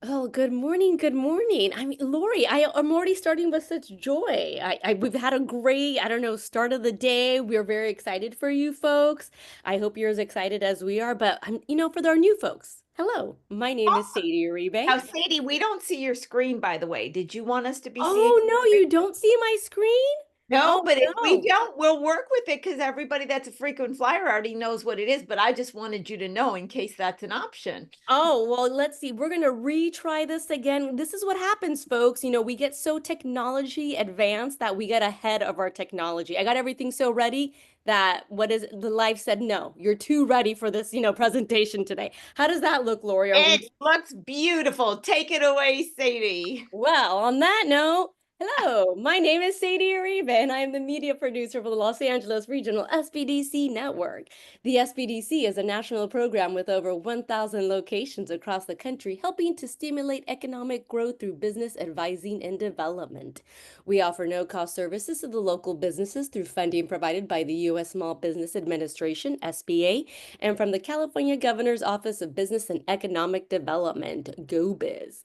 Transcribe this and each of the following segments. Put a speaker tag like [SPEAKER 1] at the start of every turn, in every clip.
[SPEAKER 1] Oh, good morning. Good morning. I mean, Lori, I'm already starting with such joy. We've had a great, I don't know, start of the day. We're very excited for you folks. I hope you're as excited as we are. But for our new folks, hello, my name is Sadie Uribe.
[SPEAKER 2] Now, Sadie, we don't see your screen, by the way. Did you want us to be seeing
[SPEAKER 1] Oh
[SPEAKER 2] your
[SPEAKER 1] no,
[SPEAKER 2] screen?
[SPEAKER 1] you don't see my screen?
[SPEAKER 2] No,
[SPEAKER 1] Oh
[SPEAKER 2] but if we
[SPEAKER 1] no.
[SPEAKER 2] don't, we'll work with it because everybody that's a frequent flyer already knows what it is. But I just wanted you to know in case that's an option.
[SPEAKER 1] Oh, well, let's see. We're going to retry this again. This is what happens, folks. We get so technology advanced that we get ahead of our technology. I got everything so ready that the life said, no, you're too ready for this, presentation today. How does that look, Lori? Are we
[SPEAKER 2] It looks beautiful. Take it away, Sadie.
[SPEAKER 1] Well, on that note, hello, my name is Sadie Ariba, and I am the media producer for the Los Angeles Regional SBDC Network. The SBDC is a national program with over 1,000 locations across the country, helping to stimulate economic growth through business advising and development. We offer no-cost services to the local businesses through funding provided by the U.S. Small Business Administration, SBA, and from the California Governor's Office of Business and Economic Development, GoBiz.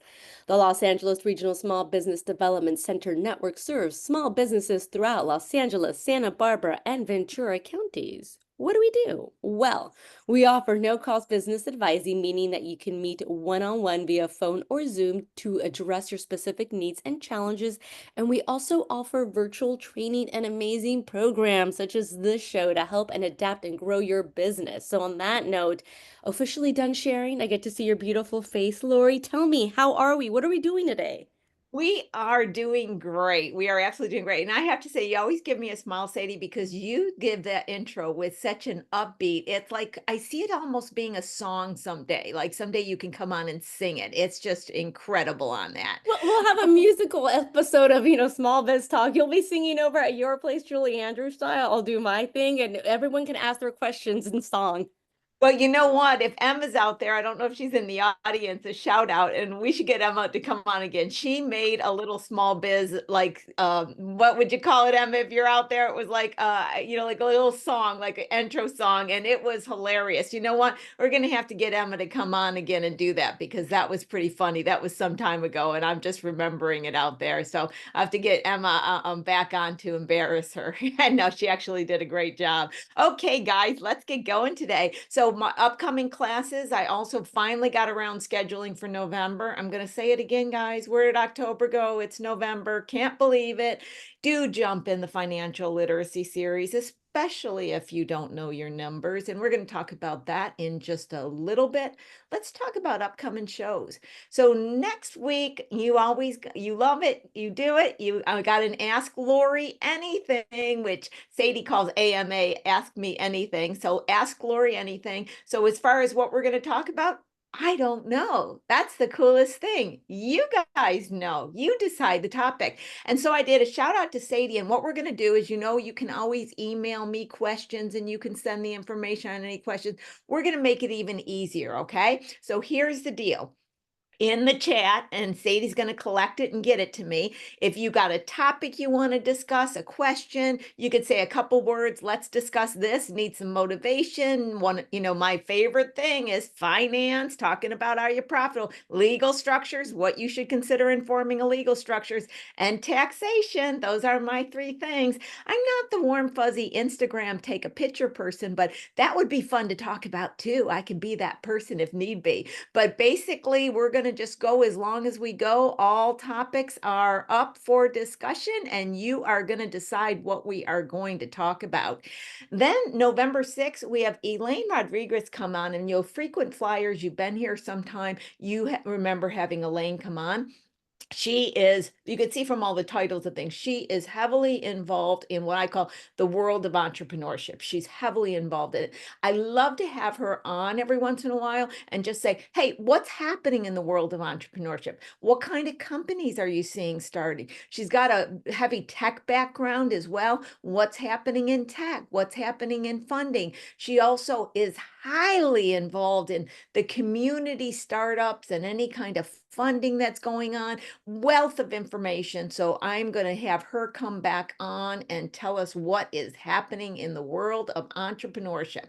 [SPEAKER 1] The Los Angeles Regional Small Business Development Center network serves small businesses throughout Los Angeles, Santa Barbara, and Ventura counties. What do we do? Well, we offer no-cost business advising, meaning that you can meet one-on-one via phone or Zoom to address your specific needs and challenges. And we also offer virtual training and amazing programs such as this show to help and adapt and grow your business. So on that note, officially done sharing. I get to see your beautiful face, Lori. Tell me, how are we? What are we doing today?
[SPEAKER 2] We are doing great. We are absolutely doing great. And I have to say, you always give me a smile, Sadie, because you give that intro with such an upbeat. It's like I see it almost being a song someday. Like someday you can come on and sing it. It's just incredible on that.
[SPEAKER 1] We'll have a musical episode of, Small Biz Talk. You'll be singing over at your place, Julie Andrews style. I'll do my thing, and everyone can ask their questions in song.
[SPEAKER 2] Well, you know what? If Emma's out there, I don't know if she's in the audience, a shout out, and we should get Emma to come on again. She made a little small biz, like what would you call it, Emma? If you're out there, it was like like a little song, like an intro song, and it was hilarious. You know what? We're gonna have to get Emma to come on again and do that because that was pretty funny. That was some time ago, and I'm just remembering it out there. So I have to get Emma back on to embarrass her. And no, she actually did a great job. Okay, guys, let's get going today. So my upcoming classes, I also finally got around scheduling for November. I'm going to say it again, guys. Where did October go? It's November. Can't believe it. Do jump in the financial literacy series, especially if you don't know your numbers. And we're going to talk about that in just a little bit. Let's talk about upcoming shows. So next week, you love it, you do it. I got an Ask Lori Anything, which Sadie calls AMA, Ask Me Anything. So ask Lori anything. So as far as what we're going to talk about, I don't know. That's the coolest thing. You guys know. You decide the topic. And so I did a shout out to Sadie. And what we're going to do is, you can always email me questions and you can send the information on any questions. We're going to make it even easier. Okay. So here's the deal in the chat, and Sadie's going to collect it and get it to me. If you got a topic you want to discuss, a question, you could say a couple words. Let's discuss this. Need some motivation. My favorite thing is finance, talking about are you profitable, legal structures, what you should consider informing illegal structures, and taxation. Those are my three things. I'm not the warm, fuzzy Instagram take a picture person, but that would be fun to talk about too. I can be that person if need be. But basically, we're going to just go as long as we go. All topics are up for discussion, and you are going to decide what we are going to talk about. Then, November 6th, we have Elaine Rodriguez come on, and you'll frequent flyers. You've been here sometime. You remember having Elaine come on. She is, you could see from all the titles of things, she is heavily involved in what I call the world of entrepreneurship. She's heavily involved in it. I love to have her on every once in a while and just say, hey, what's happening in the world of entrepreneurship? What kind of companies are you seeing starting? She's got a heavy tech background as well. What's happening in tech? What's happening in funding? She also is highly involved in the community startups and any kind of funding that's going on, wealth of information. So I'm going to have her come back on and tell us what is happening in the world of entrepreneurship.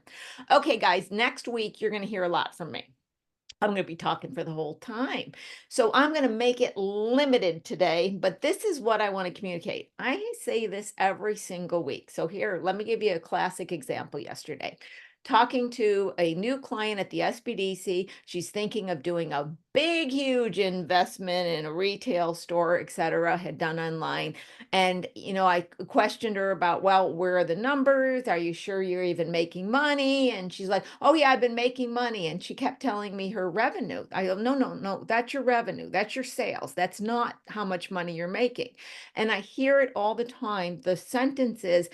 [SPEAKER 2] Okay, guys, next week you're going to hear a lot from me. I'm going to be talking for the whole time. So I'm going to make it limited today, but this is what I want to communicate. I say this every single week. So here, let me give you a classic example yesterday. Talking to a new client at the SBDC, she's thinking of doing a big, huge investment in a retail store, et cetera, had done online. And, I questioned her about, well, where are the numbers? Are you sure you're even making money? And she's like, oh, yeah, I've been making money. And she kept telling me her revenue. I go, no, no, no, that's your revenue. That's your sales. That's not how much money you're making. And I hear it all the time. The sentence is,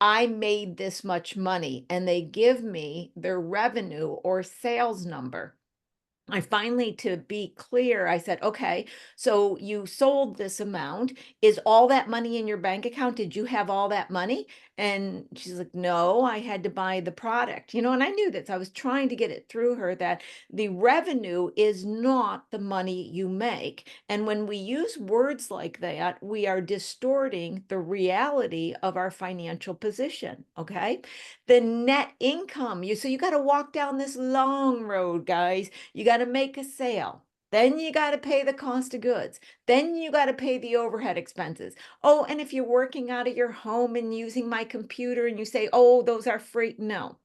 [SPEAKER 2] I made this much money, and they give me their revenue or sales number. I finally, to be clear, I said, okay, so you sold this amount. Is all that money in your bank account? Did you have all that money? And she's like, no, I had to buy the product, and I knew this. I was trying to get it through her that the revenue is not the money you make. And when we use words like that, we are distorting the reality of our financial position. Okay. The net income, so you got to walk down this long road, guys. You got to make a sale. Then you got to pay the cost of goods. Then you got to pay the overhead expenses. Oh, and if you're working out of your home and using my computer and you say, oh, those are free. No.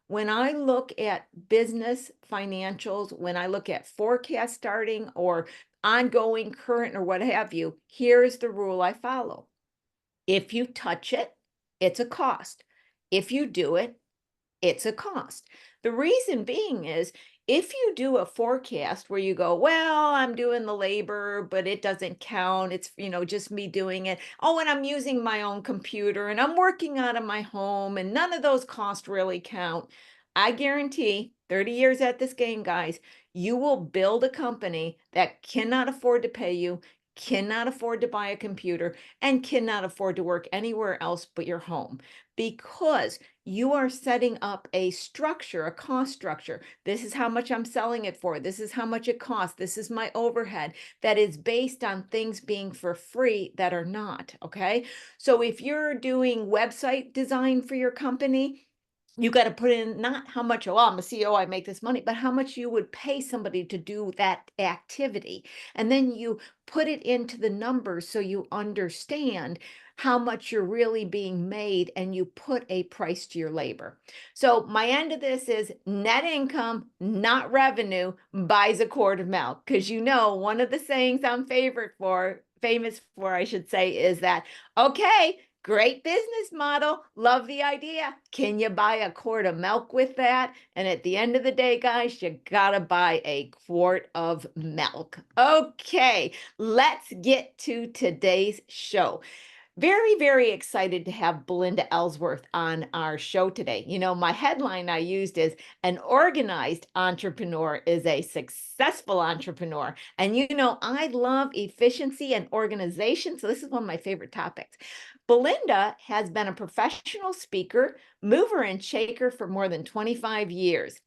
[SPEAKER 2] When I look at business financials, when I look at forecast starting or ongoing, current, or what have you, here's the rule I follow. If you touch it, it's a cost. If you do it, it's a cost. The reason being is if you do a forecast where you go, well, I'm doing the labor, but it doesn't count. It's, just me doing it. Oh, and I'm using my own computer and I'm working out of my home and none of those costs really count. I guarantee 30 years at this game, guys, you will build a company that cannot afford to pay you, cannot afford to buy a computer, and cannot afford to work anywhere else but your home because you are setting up a structure, a cost structure. This is how much I'm selling it for. This is how much it costs. This is my overhead that is based on things being for free that are not. Okay. So if you're doing website design for your company, you got to put in not how much, oh, I'm a CEO, I make this money, but how much you would pay somebody to do that activity. And then you put it into the numbers so you understand how much you're really being made and you put a price to your labor. So my end of this is net income, not revenue, buys a quart of milk. Because one of the sayings I'm famous for, I should say, is that, okay, great business model. Love the idea. Can you buy a quart of milk with that? And at the end of the day, guys, you gotta buy a quart of milk. Okay, let's get to today's show. Very, very excited to have Belinda Elsworth on our show today. My headline I used is an organized entrepreneur is a successful entrepreneur. And I love efficiency and organization. So this is one of my favorite topics. Belinda has been a professional speaker, mover and shaker for more than 25 years.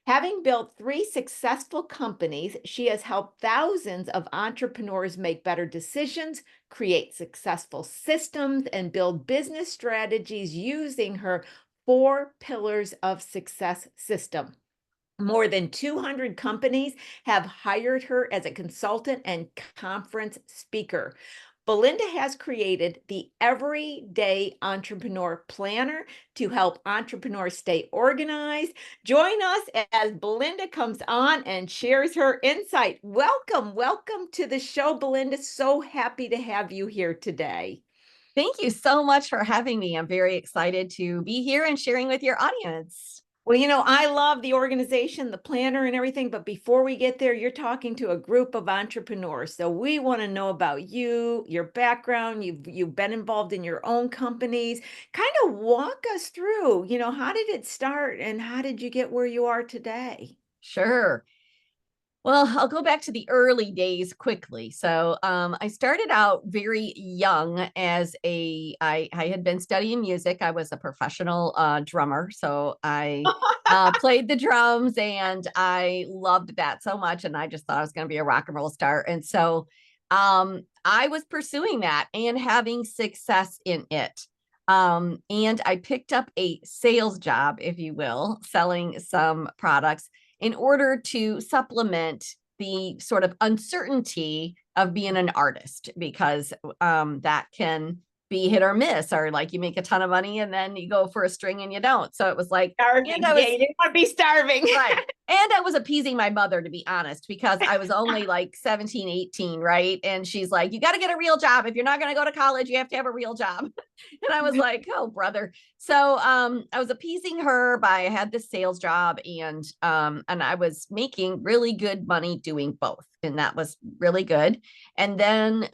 [SPEAKER 2] Having built 3 successful companies, she has helped thousands of entrepreneurs make better decisions, create successful systems, and build business strategies using her 4 pillars of success system. More than 200 companies have hired her as a consultant and conference speaker. Belinda has created the Everyday Entrepreneur Planner to help entrepreneurs stay organized. Join us as Belinda comes on and shares her insight. Welcome, welcome to the show, Belinda. So happy to have you here today.
[SPEAKER 3] Thank you so much for having me. I'm very excited to be here and sharing with your audience.
[SPEAKER 2] Well, I love the organization, the planner and everything, but before we get there, you're talking to a group of entrepreneurs. So we want to know about you, your background. You've been involved in your own companies. Kind of walk us through, how did it start and how did you get where you are today?
[SPEAKER 3] Sure. Well, I'll go back to the early days quickly. So I started out very young I had been studying music. I was a professional drummer. So I played the drums and I loved that so much. And I just thought I was going to be a rock and roll star. And so I was pursuing that and having success in it. And I picked up a sales job, if you will, selling some products. in order to supplement the sort of uncertainty of being an artist, because that can be hit or miss, or like you make a ton of money and then you go for a string and you don't. So it was like,
[SPEAKER 2] Starving.
[SPEAKER 3] and I was,
[SPEAKER 2] Yeah, you didn't want to be starving.
[SPEAKER 3] right. And I was appeasing my mother, to be honest, because I was only like 17, 18, right? And she's like, you got to get a real job. If you're not going to go to college, you have to have a real job. And I was like, oh, brother. So I was appeasing her by, I had this sales job, and I was making really good money doing both. And that was really good. And then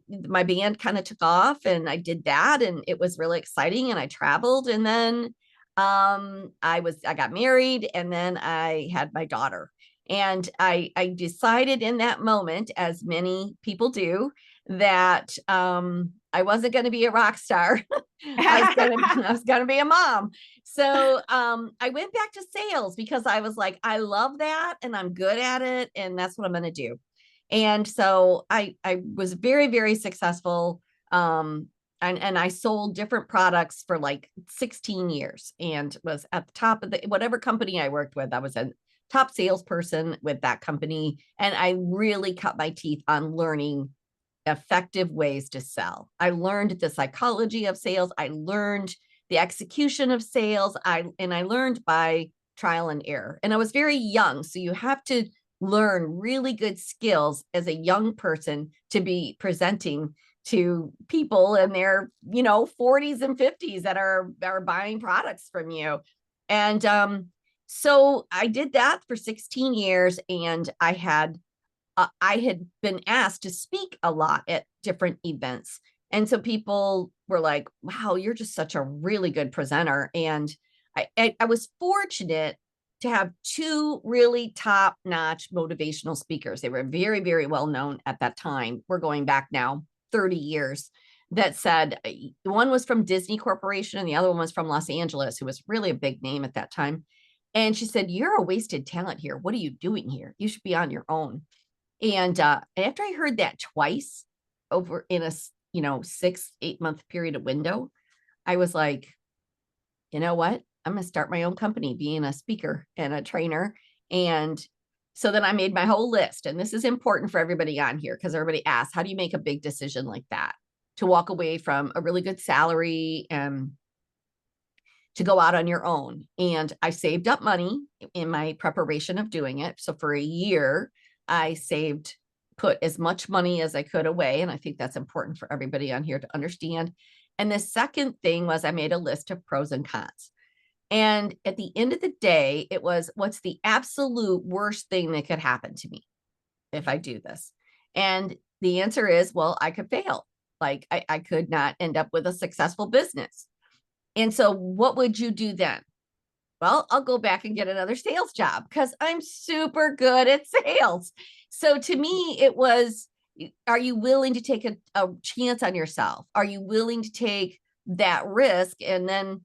[SPEAKER 3] my band kind of took off, and I did that, and it was really exciting, and I traveled. And then I got married, and then I had my daughter. And I decided in that moment, as many people do, that I wasn't going to be a rock star. I was going to be a mom. So I went back to sales because I was like, I love that and I'm good at it, and that's what I'm going to do. And so I was very, very successful. And I sold different products for like 16 years, and was at the top of whatever company I worked with. I was a top salesperson with that company. And I really cut my teeth on learning effective ways to sell. I learned the psychology of sales. I learned the execution of sales. I learned by trial and error. And I was very young. So you have to learn really good skills as a young person to be presenting to people in their, 40s and 50s that are buying products from you. And so I did that for 16 years, and I had been asked to speak a lot at different events. And so people were like, wow, you're just such a really good presenter. And I was fortunate to have two really top-notch motivational speakers. They were very, very well known at that time. We're going back now 30 years. That said, one was from Disney Corporation and the other one was from Los Angeles, who was really a big name at that time. And she said, you're a wasted talent here. What are you doing here? You should be on your own. And after I heard that twice over in a 6-8 month period of window, I was like, you know what? I'm going to start my own company, being a speaker and a trainer. And so then I made my whole list. And this is important for everybody on here, because everybody asks, how do you make a big decision like that? To walk away from a really good salary and to go out on your own. And I saved up money in my preparation of doing it. So for a year, I put as much money as I could away. And I think that's important for everybody on here to understand. And the second thing was I made a list of pros and cons. And at the end of the day, it was, what's the absolute worst thing that could happen to me if I do this? And the answer is, well, I could fail. Like I could not end up with a successful business. And so what would you do then? Well, I'll go back and get another sales job because I'm super good at sales. So to me, it was, are you willing to take a chance on yourself? Are you willing to take that risk? And then,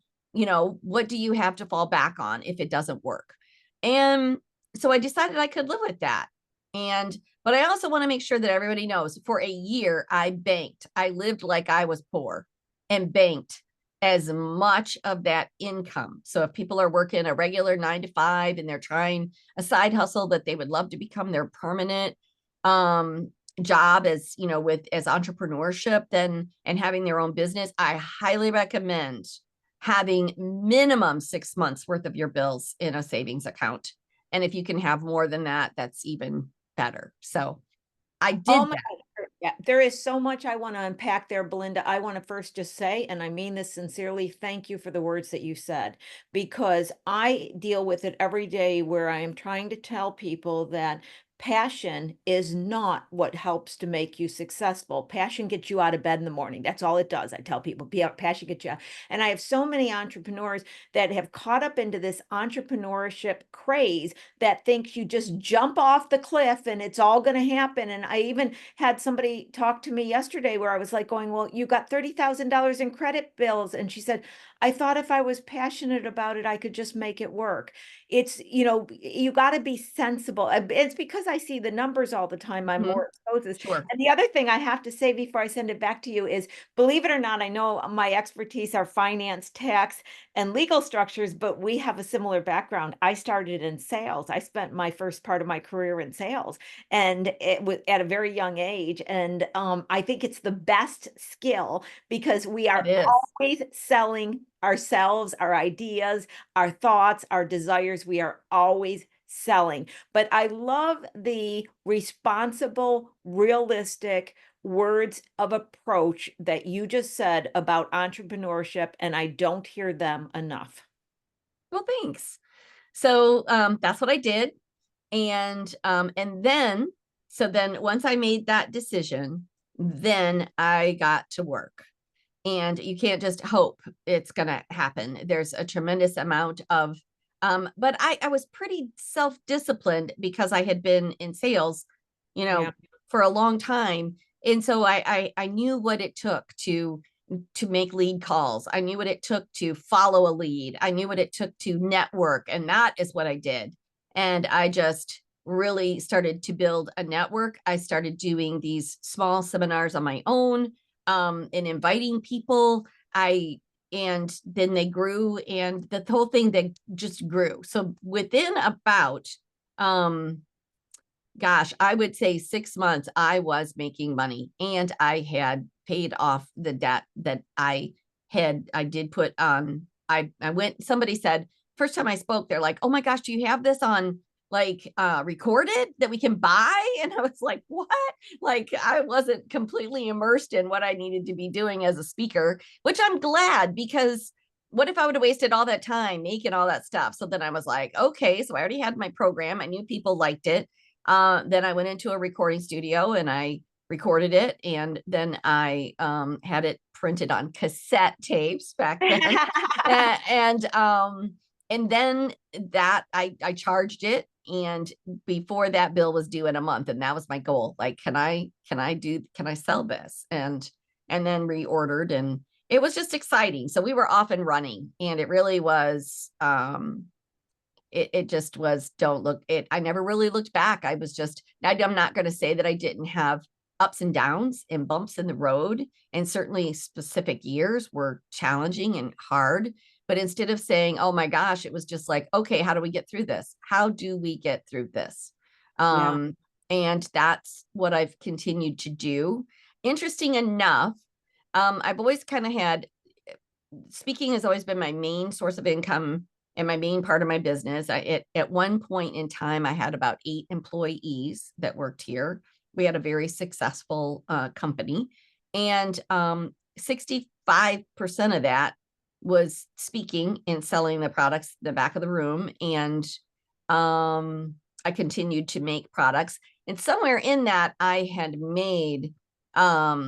[SPEAKER 3] what do you have to fall back on if it doesn't work? And so I decided I could live with that. But I also want to make sure that everybody knows, for a year, I banked. I lived like I was poor and banked as much of that income. So if people are working a regular 9 to 5 and they're trying a side hustle that they would love to become their permanent job as entrepreneurship, and having their own business, I highly recommend having minimum 6 months worth of your bills in a savings account. And if you can have more than that, that's even better. So I did that.
[SPEAKER 2] Yeah, there is so much I want to unpack there, Belinda. I want to first just say, and I mean this sincerely, thank you for the words that you said, because I deal with it every day, where I am trying to tell people that passion is not what helps to make you successful. Passion gets you out of bed in the morning. That's all it does. I tell people, passion gets you out. And I have so many entrepreneurs that have caught up into this entrepreneurship craze that thinks you just jump off the cliff and it's all going to happen. And I even had somebody talk to me yesterday where I was like going, well, you got $30,000 in credit bills. And she said, I thought if I was passionate about it, I could just make it work. It's, you got to be sensible. It's because I see the numbers all the time. I'm
[SPEAKER 3] Mhm.
[SPEAKER 2] more exposed to this.
[SPEAKER 3] Sure.
[SPEAKER 2] And the other thing I have to say before I send it back to you is, believe it or not, I know my expertise are finance, tax, and legal structures, but we have a similar background. I started in sales. I spent my first part of my career in sales, and it was at a very young age. And I think it's the best skill because we
[SPEAKER 3] It
[SPEAKER 2] are
[SPEAKER 3] is.
[SPEAKER 2] always selling ourselves, our ideas, our thoughts, our desires. We are always selling. But I love the responsible, realistic words of approach that you just said about entrepreneurship, and I don't hear them enough.
[SPEAKER 3] Well, thanks. So that's what I did. And then so then once I made that decision, then I got to work. And you can't just hope it's going to happen. There's a tremendous amount of but I was pretty self-disciplined because I had been in sales,
[SPEAKER 2] Yeah,
[SPEAKER 3] for a long time. And so I knew what it took to make lead calls. I knew what it took to follow a lead. I knew what it took to network, and that is what I did. And I just really started to build a network. I started doing these small seminars on my own, and inviting people. And then they grew, and the whole thing that just grew. So within about, gosh, I would say 6 months, I was making money, and I had paid off the debt that I did put on. I went, somebody said, first time I spoke, they're like, oh my gosh, do you have this on like recorded that we can buy? And I was like, what? Like I wasn't completely immersed in what I needed to be doing as a speaker, which I'm glad, because what if I would have wasted all that time making all that stuff? So then I was like, okay, so I already had my program. I knew people liked it. Then I went into a recording studio and I recorded it, and then I had it printed on cassette tapes back then. And then that I charged it, and before that bill was due in a month, and that was my goal. Like, can I sell this? And then reordered, and it was just exciting. So we were off and running, and it really was it just was, don't look it. I never really looked back. I'm not going to say that I didn't have ups and downs and bumps in the road. And certainly specific years were challenging and hard. But instead of saying, oh my gosh, it was just like, okay, how do we get through this? How do we get through this?
[SPEAKER 2] yeah,
[SPEAKER 3] And that's what I've continued to do. Interesting enough, I've always kind of had, speaking has always been my main source of income and my main part of my business. At one point in time, I had about 8 employees that worked here. We had a very successful company, and 65% of that was speaking and selling the products in the back of the room. And I continued to make products. And somewhere in that, I had made a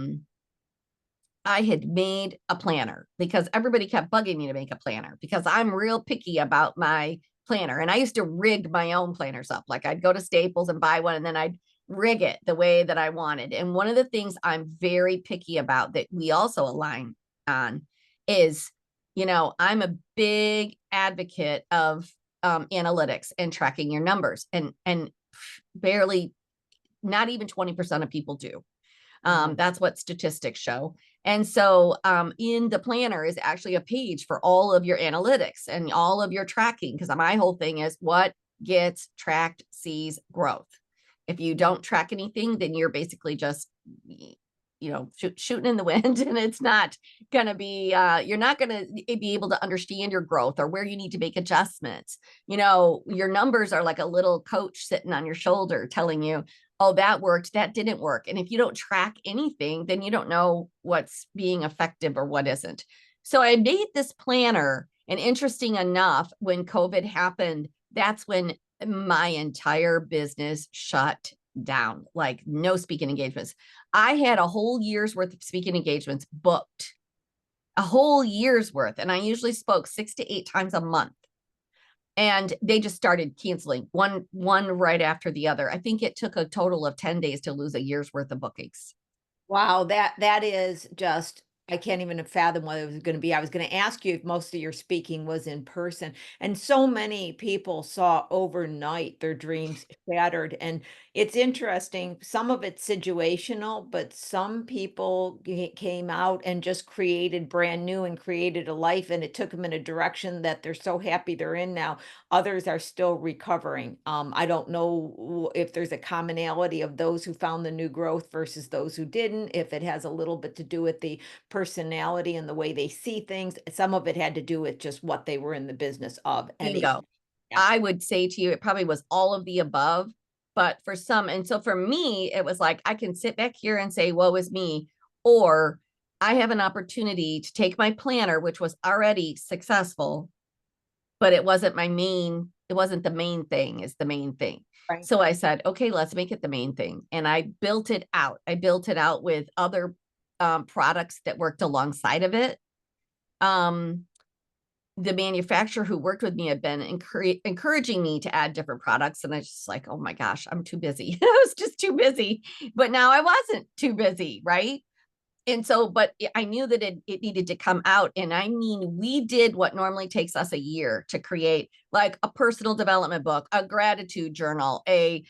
[SPEAKER 3] planner, because everybody kept bugging me to make a planner because I'm real picky about my planner. And I used to rig my own planners up. Like I'd go to Staples and buy one, and then I'd rig it the way that I wanted. And one of the things I'm very picky about that we also align on is, I'm a big advocate of analytics and tracking your numbers, and barely, not even 20% of people do. That's what statistics show. And so in the planner is actually a page for all of your analytics and all of your tracking, because my whole thing is what gets tracked sees growth. If you don't track anything, then you're basically just, shooting in the wind, and it's not going to be, you're not going to be able to understand your growth or where you need to make adjustments. Your numbers are like a little coach sitting on your shoulder telling you, oh, that worked, that didn't work. And if you don't track anything, then you don't know what's being effective or what isn't. So I made this planner, and interesting enough, when COVID happened, that's when my entire business shut down, like no speaking engagements. I had a whole year's worth of speaking engagements booked, a whole year's worth. And I usually spoke 6 to 8 times a month. And they just started canceling one right after the other. I think it took a total of 10 days to lose a year's worth of bookings.
[SPEAKER 2] wow, that is just I can't even fathom what it was going to be. I was going to ask you if most of your speaking was in person. And so many people saw overnight their dreams shattered. And it's interesting. Some of it's situational, but some people came out and just created brand new and created a life. And it took them in a direction that they're so happy they're in now. Others are still recovering. I don't know if there's a commonality of those who found the new growth versus those who didn't, if it has a little bit to do with the personality and the way they see things. Some of it had to do with just what they were in the business of. And they,
[SPEAKER 3] Bingo.
[SPEAKER 2] yeah.
[SPEAKER 3] I would say to you, it probably was all of the above, but for some, and so for me, it was like, I can sit back here and say, woe is me, or I have an opportunity to take my planner, which was already successful, but it wasn't the main thing is the main thing.
[SPEAKER 2] Right.
[SPEAKER 3] So I said, okay, let's make it the main thing. And I built it out. I built it out with other products that worked alongside of it. The manufacturer who worked with me had been encouraging me to add different products. And I was just like, oh my gosh, I'm too busy. I was just too busy. But now I wasn't too busy, right? And so, but I knew that it needed to come out. And I mean, we did what normally takes us a year to create, like a personal development book, a gratitude journal, a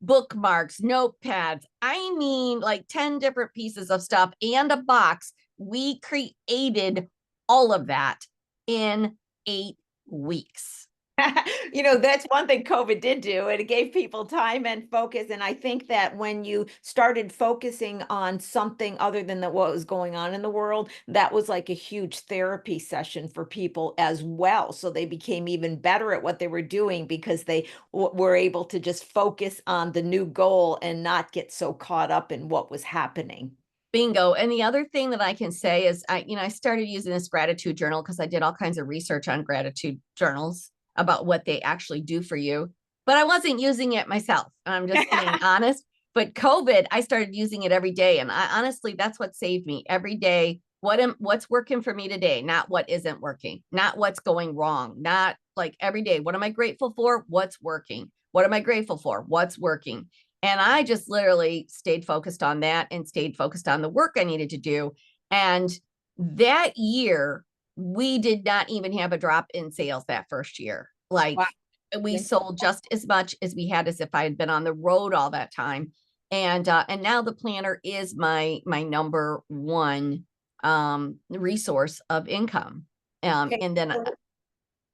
[SPEAKER 3] bookmarks, notepads. I mean, like 10 different pieces of stuff and a box. We created all of that in 8 weeks.
[SPEAKER 2] You know, that's one thing COVID did do. It gave people time and focus. And I think that when you started focusing on something other than what was going on in the world, that was like a huge therapy session for people as well. So they became even better at what they were doing because they were able to just focus on the new goal and not get so caught up in what was happening.
[SPEAKER 3] Bingo. And the other thing that I can say is I started using this gratitude journal because I did all kinds of research on gratitude journals about what they actually do for you, but I wasn't using it myself. I'm just being honest. But COVID, I started using it every day. And I honestly, that's what saved me every day. What's working for me today, not what isn't working, not what's going wrong, not like every day. What am I grateful for? What's working? What am I grateful for? What's working? And I just literally stayed focused on that and stayed focused on the work I needed to do. And that year, we did not even have a drop in sales that first year. Like
[SPEAKER 2] Wow.
[SPEAKER 3] we sold just as much as we had as if I had been on the road all that time. And now the planner is my number one resource of income.
[SPEAKER 2] Okay.
[SPEAKER 3] And then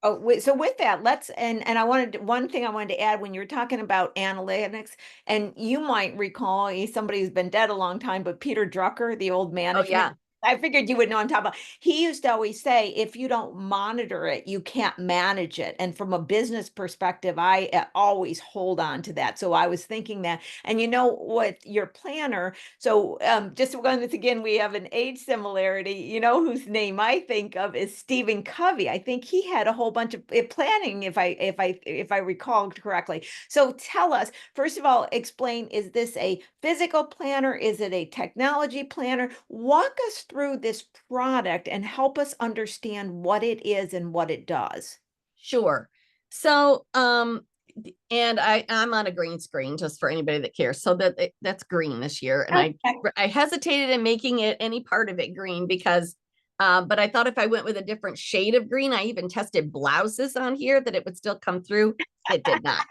[SPEAKER 2] Oh, so with that, let's and I wanted one thing I wanted to add when you're talking about analytics, and you might recall somebody who's been dead a long time, but Peter Drucker, the old
[SPEAKER 3] oh
[SPEAKER 2] management.
[SPEAKER 3] yeah,
[SPEAKER 2] I figured you would know what I'm talking about. He used to always say, if you don't monitor it, you can't manage it. And from a business perspective, I always hold on to that. So I was thinking that, and you know what, your planner. So just to go this again, we have an age similarity. You know whose name I think of is Stephen Covey. I think he had a whole bunch of planning, if I recall correctly. So tell us, first of all, explain: is this a physical planner? Is it a technology planner? Walk us through this product and help us understand what it is and what it does.
[SPEAKER 3] sure. So and I'm on a green screen just for anybody that cares. So that's green this year. And
[SPEAKER 2] Okay.
[SPEAKER 3] I hesitated in making it any part of it green because but I thought if I went with a different shade of green, I even tested blouses on here that it would still come through. It did not.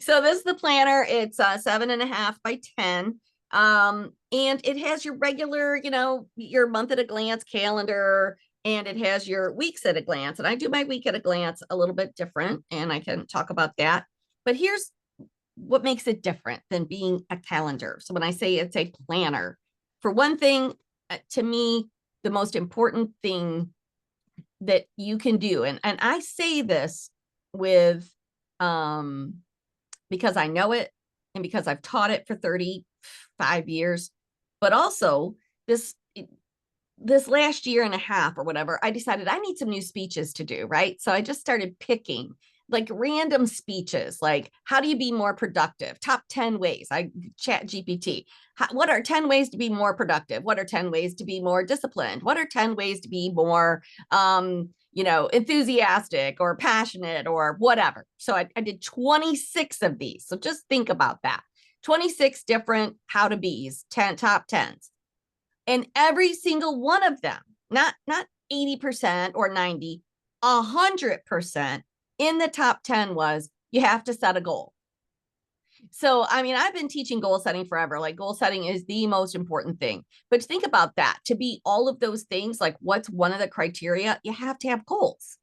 [SPEAKER 3] So this is the planner. It's 7.5 by 10. And it has your regular, your month at a glance calendar, and it has your weeks at a glance. And I do my week at a glance a little bit different, and I can talk about that. But here's what makes it different than being a calendar. So when I say it's a planner, for one thing, to me, the most important thing that you can do, and I say this with because I know it and because I've taught it for 35 years, but also this last year and a half or whatever, I decided I need some new speeches to do, right? So I just started picking like random speeches, like how do you be more productive? Top 10 ways. I chat GPT. What are 10 ways to be more productive? What are 10 ways to be more disciplined? What are 10 ways to be more, enthusiastic or passionate or whatever? So I did 26 of these. So just think about that. 26 different how to be's, 10 top 10s. And every single one of them, not 80% or 90, 100% in the top 10 was you have to set a goal. So, I mean, I've been teaching goal setting forever. Like, goal setting is the most important thing. But think about that. To be all of those things, like, what's one of the criteria? You have to have goals.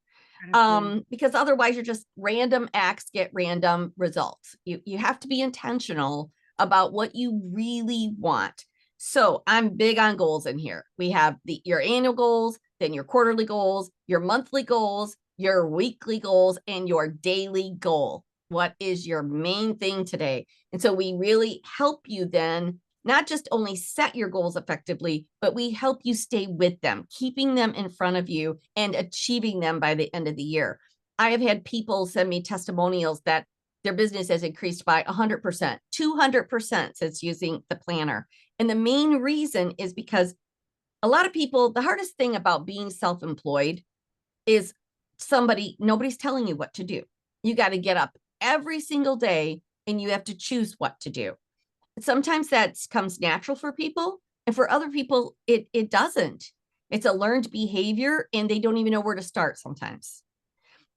[SPEAKER 3] Because otherwise you're just random acts get random results. You have to be intentional about what you really want. So I'm big on goals in here. We have your annual goals, then your quarterly goals, your monthly goals, your weekly goals, and your daily goal. What is your main thing today? And so we really help you then not just only set your goals effectively, but we help you stay with them, keeping them in front of you and achieving them by the end of the year. I have had people send me testimonials that their business has increased by 100%, 200% since using the planner. And the main reason is because a lot of people, the hardest thing about being self-employed is nobody's telling you what to do. You got to get up every single day and you have to choose what to do. Sometimes that comes natural for people, and for other people, it doesn't. It's a learned behavior and they don't even know where to start sometimes.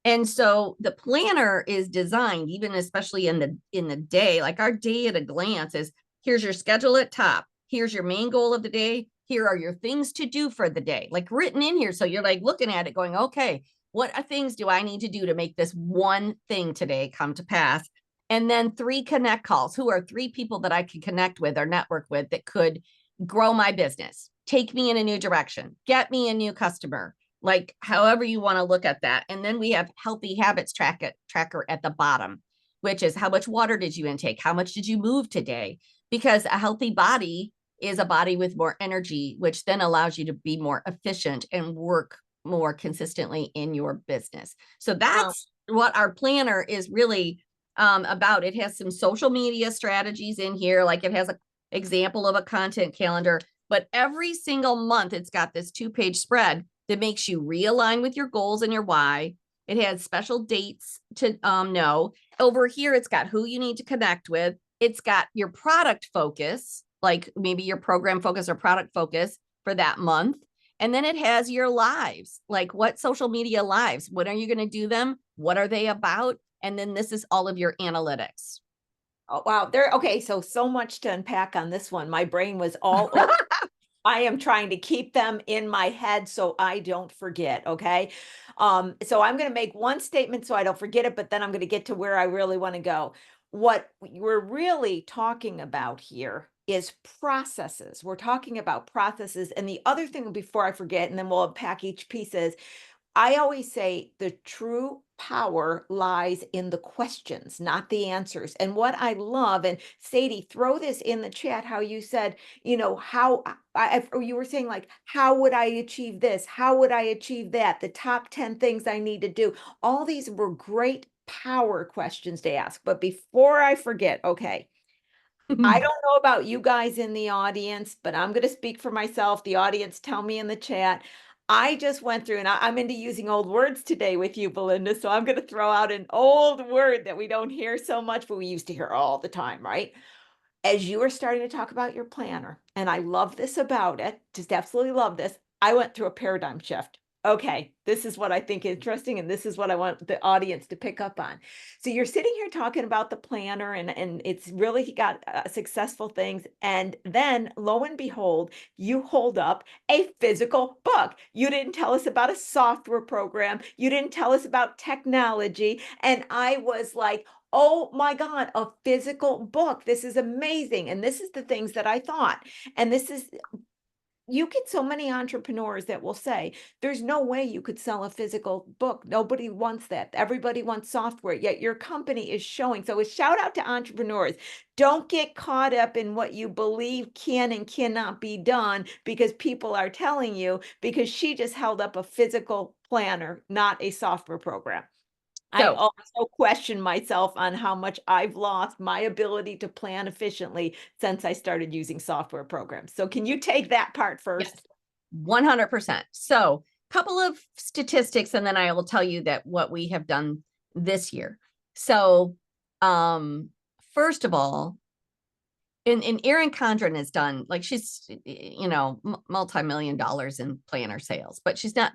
[SPEAKER 3] And so the planner is designed, even especially in the day, like our day at a glance is, here's your schedule at top. Here's your main goal of the day. Here are your things to do for the day, like written in here. So you're like looking at it going, okay, what things do I need to do to make this one thing today come to pass? And then 3 connect calls. Who are 3 people that I can connect with or network with that could grow my business, take me in a new direction, get me a new customer, like however you want to look at that. And then we have healthy habits tracker at the bottom, which is how much water did you intake? How much did you move today? Because a healthy body is a body with more energy, which then allows you to be more efficient and work more consistently in your business. So that's what our planner is really about. It has some social media strategies in here, like it has an example of a content calendar, but every single month it's got this 2-page spread that makes you realign with your goals and your why. It has special dates to know. Over here, it's got who you need to connect with. It's got your product focus, like maybe your program focus or product focus for that month. And then it has your lives, like what social media lives, when are you going to do them? What are they about? And then this is all of your analytics.
[SPEAKER 2] Oh, wow. Okay. So much to unpack on this one. My brain was all over. I am trying to keep them in my head so I don't forget. Okay. So I'm going to make one statement so I don't forget it, but then I'm going to get to where I really want to go. What we're really talking about here is processes. We're talking about processes. And the other thing before I forget, and then we'll unpack each piece is, I always say the true power lies in the questions, not the answers. And what I love, and Sadie, throw this in the chat, how you said, how you were saying, like, how would I achieve this? How would I achieve that? The top 10 things I need to do. All these were great power questions to ask. But before I forget, okay, I don't know about you guys in the audience, but I'm going to speak for myself. The audience, tell me in the chat. I just went through, and I'm into using old words today with you, Belinda. So I'm going to throw out an old word that we don't hear so much, but we used to hear all the time, right? As you were starting to talk about your planner, and I love this about it, just absolutely love this. I went through a paradigm shift. Okay, this is what I think is interesting, and this is what I want the audience to pick up on. So you're sitting here talking about the planner, and it's really got successful things. And then lo and behold, you hold up a physical book. You didn't tell us about a software program. You didn't tell us about technology. And I was like, oh my God, a physical book. This is amazing. And this is the things that I thought. And this is, you get so many entrepreneurs that will say, there's no way you could sell a physical book. Nobody wants that. Everybody wants software, yet your company is showing. So a shout out to entrepreneurs. Don't get caught up in what you believe can and cannot be done because people are telling you, because she just held up a physical planner, not a software program. I also question myself on how much I've lost my ability to plan efficiently since I started using software programs. So can you take that part first?
[SPEAKER 3] Yes, 100%. So a couple of statistics, and then I will tell you that what we have done this year. So first of all, and Erin Condren has done, like, she's, you know, multi-million dollars in planner sales, but she's not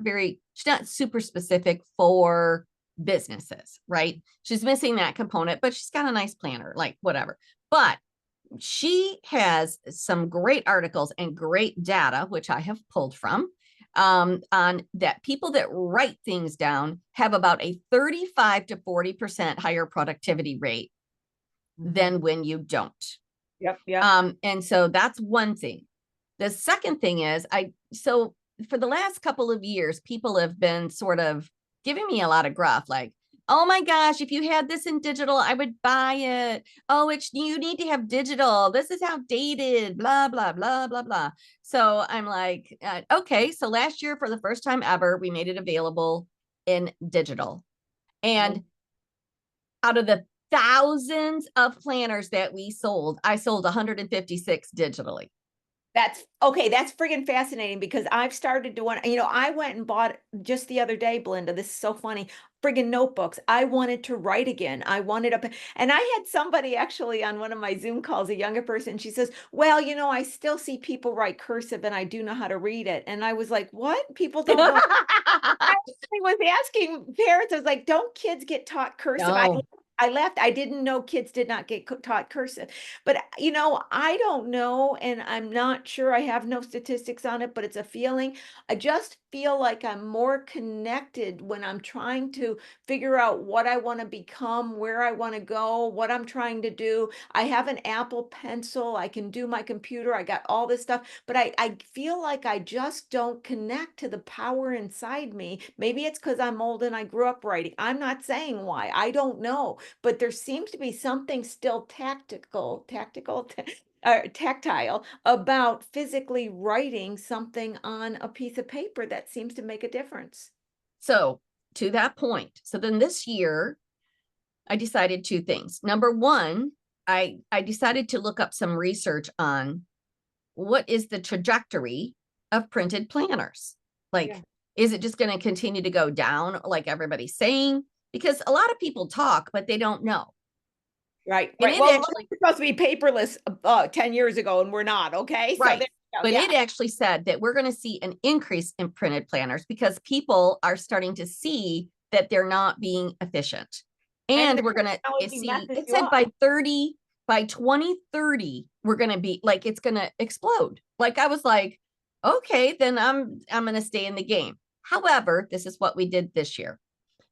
[SPEAKER 3] super specific for businesses, right? She's missing that component, but she's got a nice planner, like whatever. But she has some great articles and great data, which I have pulled from, on that people that write things down have about a 35 to 40% higher productivity rate than when you don't.
[SPEAKER 2] Yep.
[SPEAKER 3] And so that's one thing. The second thing is, so for the last couple of years, people have been sort of giving me a lot of gruff, like, oh my gosh, if you had this in digital, I would buy it. Oh, you need to have digital. This is outdated, blah, blah, blah, blah, blah. So I'm like, okay. So last year, for the first time ever, we made it available in digital. And out of the thousands of planners that we sold, I sold 156 digitally.
[SPEAKER 2] That's okay. That's friggin' fascinating, because I've started to want, I went and bought just the other day, Belinda, this is so funny, friggin' notebooks. I wanted to write again. I wanted and I had somebody actually on one of my Zoom calls, a younger person. She says, well, I still see people write cursive and I do know how to read it. And I was like, what? People don't know. I was asking parents, I was like, don't kids get taught cursive?
[SPEAKER 3] No.
[SPEAKER 2] I left. I didn't know kids did not get taught cursive. But, I don't know, and I'm not sure. I have no statistics on it, but it's a feeling. I just feel like I'm more connected when I'm trying to figure out what I want to become, where I want to go, what I'm trying to do. I have an Apple Pencil. I can do my computer. I got all this stuff, but I feel like I just don't connect to the power inside me. Maybe it's because I'm old and I grew up writing. I'm not saying why. I don't know, but there seems to be something still tactile about physically writing something on a piece of paper that seems to make a difference.
[SPEAKER 3] So to that point, so then this year, I decided two things. Number one, I decided to look up some research on what is the trajectory of printed planners. Like, is it just going to continue to go down like everybody's saying? Because a lot of people talk, but they don't know.
[SPEAKER 2] Right.
[SPEAKER 3] Well,
[SPEAKER 2] we're supposed to be paperless 10 years ago, and we're not. Okay.
[SPEAKER 3] Right.
[SPEAKER 2] So
[SPEAKER 3] but it actually said that we're going to see an increase in printed planners because people are starting to see that they're not being efficient. And we're going to see, it said by 2030, we're going to be like, it's going to explode. Like, I was like, okay, then I'm going to stay in the game. However, this is what we did this year,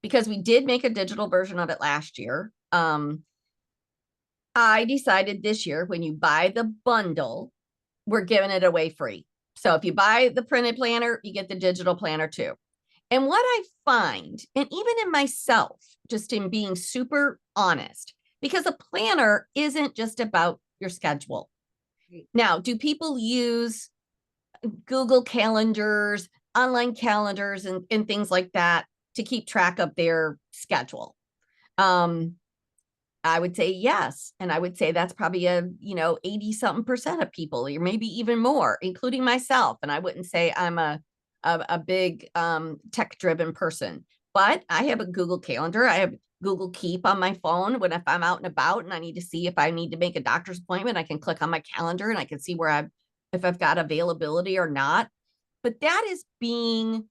[SPEAKER 3] because we did make a digital version of it last year. I decided this year, when you buy the bundle, we're giving it away free. So if you buy the printed planner, you get the digital planner too. And what I find, and even in myself, just in being super honest, because a planner isn't just about your schedule. Now, do people use Google calendars, online calendars, and things like that to keep track of their schedule? I would say yes. And I would say that's probably 80 something percent of people, or maybe even more, including myself. And I wouldn't say I'm a big tech driven person, but I have a Google Calendar. I have Google Keep on my phone. If I'm out and about and I need to see if I need to make a doctor's appointment, I can click on my calendar and I can see if I've got availability or not. But that is being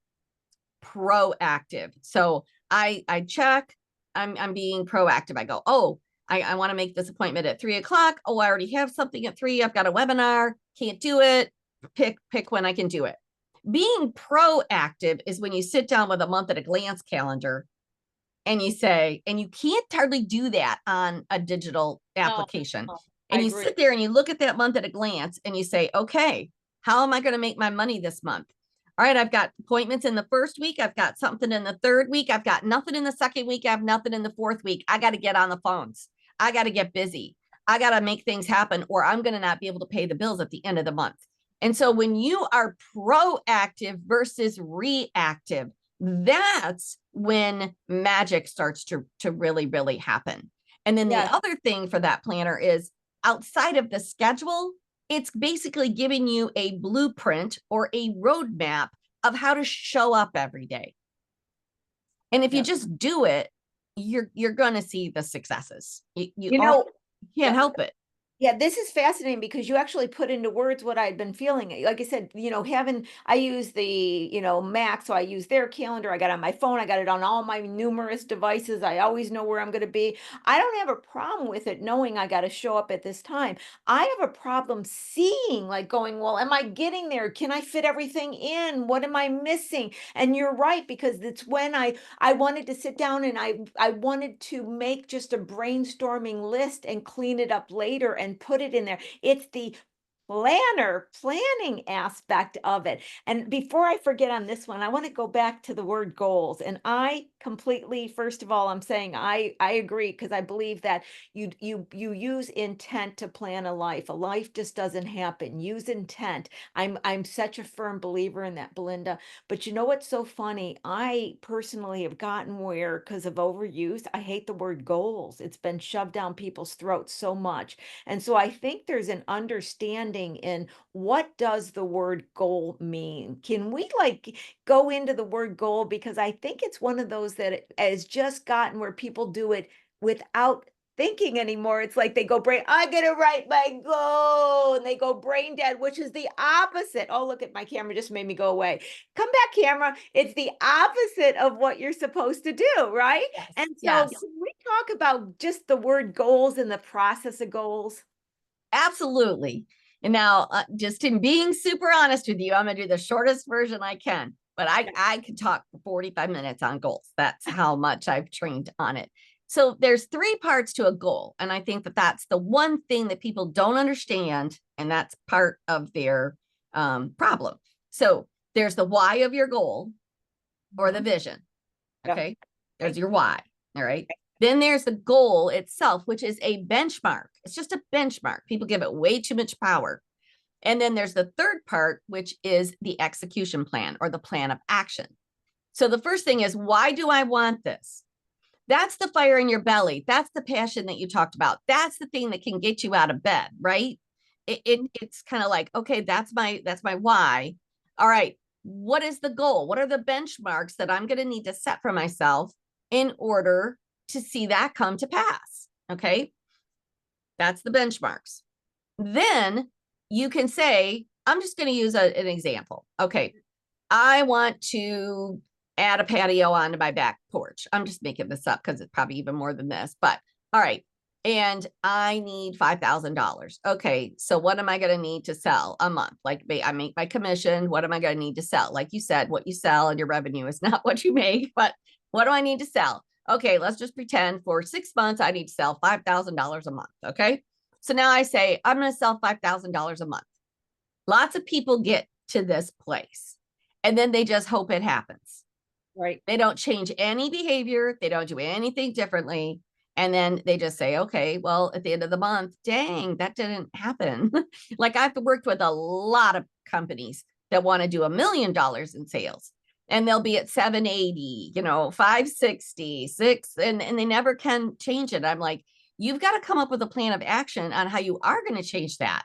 [SPEAKER 3] proactive. So I check. I'm being proactive. I go, oh, I want to make this appointment at 3:00. Oh, I already have something at 3:00. I've got a webinar. Can't do it. Pick when I can do it. Being proactive is when you sit down with a month at a glance calendar and you say, and you can't hardly do that on a digital application. And you sit there and you look at that month at a glance and you say, okay, how am I going to make my money this month? All right, I've got appointments in the first week. I've got something in the third week. I've got nothing in the second week. I have nothing in the fourth week. I got to get on the phones. I got to get busy. I got to make things happen, or I'm going to not be able to pay the bills at the end of the month. And so when you are proactive versus reactive, that's when magic starts to really, really happen. And then the other thing for that planner is, outside of the schedule, it's basically giving you a blueprint or a roadmap of how to show up every day. And if you just do it, you're going to see the successes. You can't help it.
[SPEAKER 2] Yeah, this is fascinating because you actually put into words what I'd been feeling. Like I said, I use the, Mac, so I use their calendar. I got it on my phone, I got it on all my numerous devices. I always know where I'm going to be. I don't have a problem with it knowing I got to show up at this time. I have a problem seeing, like going, well, am I getting there? Can I fit everything in? What am I missing? And you're right, because it's when I wanted to sit down and I wanted to make just a brainstorming list and clean it up later and put it in there. It's the planning aspect of it. And before I forget on this one, I want to go back to the word goals. And I completely, first of all, I'm saying I agree, because I believe that you use intent to plan a life. A life just doesn't happen. Use intent. I'm such a firm believer in that, Belinda. But you know what's so funny? I personally have gotten where, because of overuse, I hate the word goals. It's been shoved down people's throats so much. And so I think there's an understanding in what does the word goal mean? Can we like go into the word goal? Because I think it's one of those that has just gotten where people do it without thinking anymore. It's like they go brain, I gotta write my goal, and they go brain dead, which is the opposite. Oh, look at my camera just made me go away. Come back, camera. It's the opposite of what you're supposed to do, right?
[SPEAKER 3] Yes.
[SPEAKER 2] And so
[SPEAKER 3] Yes.
[SPEAKER 2] can we talk about just the word goals and the process of goals?
[SPEAKER 3] Absolutely. And now, just in being super honest with you, I'm going to do the shortest version I can, but I could talk for 45 minutes on goals. That's how much I've trained on it. So there's three parts to a goal. And I think that that's the one thing that people don't understand. And that's part of their problem. So there's the why of your goal or the vision. Okay. There's your why. All right. Then there's the goal itself, which is a benchmark. It's just a benchmark. People give it way too much power. And then there's the third part, which is the execution plan or the plan of action. So the first thing is, why do I want this? That's the fire in your belly. That's the passion that you talked about. That's the thing that can get you out of bed, right? It's kind of like, okay, that's my why. All right, what is the goal? What are the benchmarks that I'm going to need to set for myself in order to see that come to pass? Okay, that's the benchmarks. Then you can say, I'm just going to use an example. Okay, I want to add a patio onto my back porch. I'm just making this up because it's probably even more than this, but all right. And I need $5,000. Okay, so what am I going to need to sell a month? Like I make my commission. What am I going to need to sell? Like you said, what you sell and your revenue is not what you make, but what do I need to sell? Okay, let's just pretend for 6 months I need to sell $5,000 a month. Okay, so now I say I'm going to sell $5,000 a month. Lots of people get to this place and then they just hope it happens.
[SPEAKER 2] Right.
[SPEAKER 3] They don't change any behavior. They don't do anything differently. And then they just say, okay, well, at the end of the month, dang, that didn't happen. Like I've worked with a lot of companies that want to do $1 million in sales and they'll be at 780, 560, and they never can change it. I'm like, you've got to come up with a plan of action on how you are going to change that.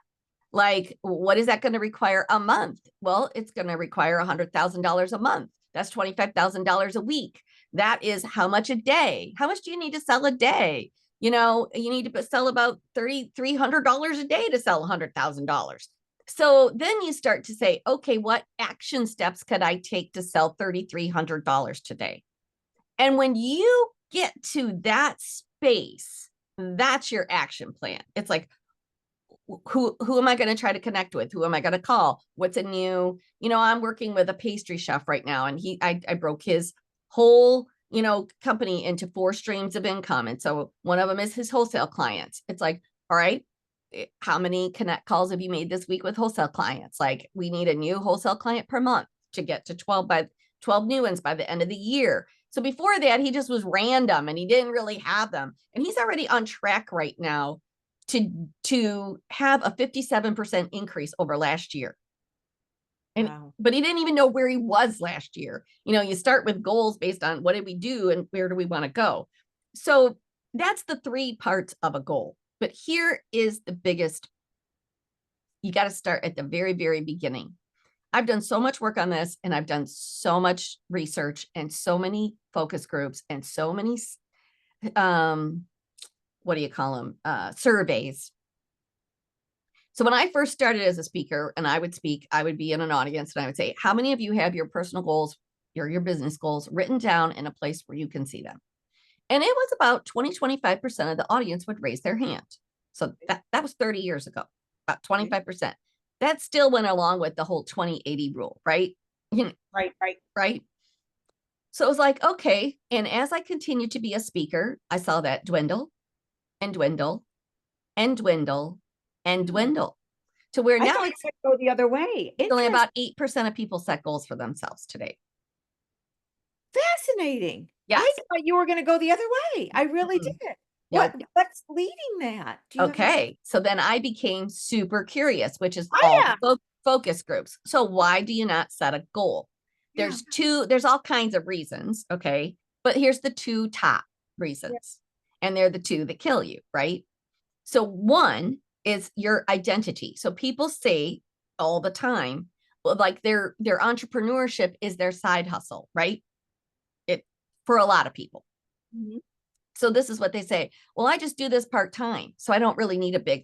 [SPEAKER 3] Like, what is that going to require a month? Well, it's going to require $100,000 a month. That's $25,000 a week. That is how much a day? How much do you need to sell a day? You need to sell about $3,300 a day to sell $100,000. So then you start to say, okay, what action steps could I take to sell $3,300 today? And when you get to that space, that's your action plan. It's like, who am I going to try to connect with? Who am I going to call? What's a new, I'm working with a pastry chef right now, and I broke his whole, company into 4 streams of income. And so one of them is his wholesale clients. It's like, all right, how many connect calls have you made this week with wholesale clients? Like, we need a new wholesale client per month to get to 12 new ones by the end of the year. So before that, he just was random and he didn't really have them. And he's already on track right now to have a 57% increase over last year. And wow. But he didn't even know where he was last year. You start with goals based on what did we do and where do we want to go. So that's the 3 parts of a goal. But here is the biggest. You got to start at the very, very beginning. I've done so much work on this, and I've done so much research and so many focus groups and so many what do you call them? Surveys. So when I first started as a speaker and I would speak, I would be in an audience and I would say, how many of you have your personal goals, your business goals written down in a place where you can see them? And it was about 20-25% of the audience would raise their hand. So that was 30 years ago, about 25%. That still went along with the whole 20-80 rule, right? Right. So it was like, okay. And as I continued to be a speaker, I saw that dwindle and dwindle and dwindle and dwindle to where
[SPEAKER 2] I
[SPEAKER 3] now
[SPEAKER 2] thought
[SPEAKER 3] it's
[SPEAKER 2] it would go the other way.
[SPEAKER 3] only about 8% of people set goals for themselves today.
[SPEAKER 2] Fascinating.
[SPEAKER 3] Yes.
[SPEAKER 2] I thought you were going to go the other way. I really
[SPEAKER 3] Mhm.
[SPEAKER 2] did.
[SPEAKER 3] Yep.
[SPEAKER 2] What's leading that? Do you have
[SPEAKER 3] Okay. So then I became super curious, which is
[SPEAKER 2] I
[SPEAKER 3] all
[SPEAKER 2] am.
[SPEAKER 3] the focus groups. So why do you not set a goal?
[SPEAKER 2] Yeah.
[SPEAKER 3] There's all kinds of reasons. Okay. But here's the two top reasons. And they're the two that kill you, right? So one is your identity. So people say all the time, well, like their entrepreneurship is their side hustle, right? It for a lot of people.
[SPEAKER 2] Mhm.
[SPEAKER 3] So this is what they say. Well, I just do this part-time. So I don't really need a big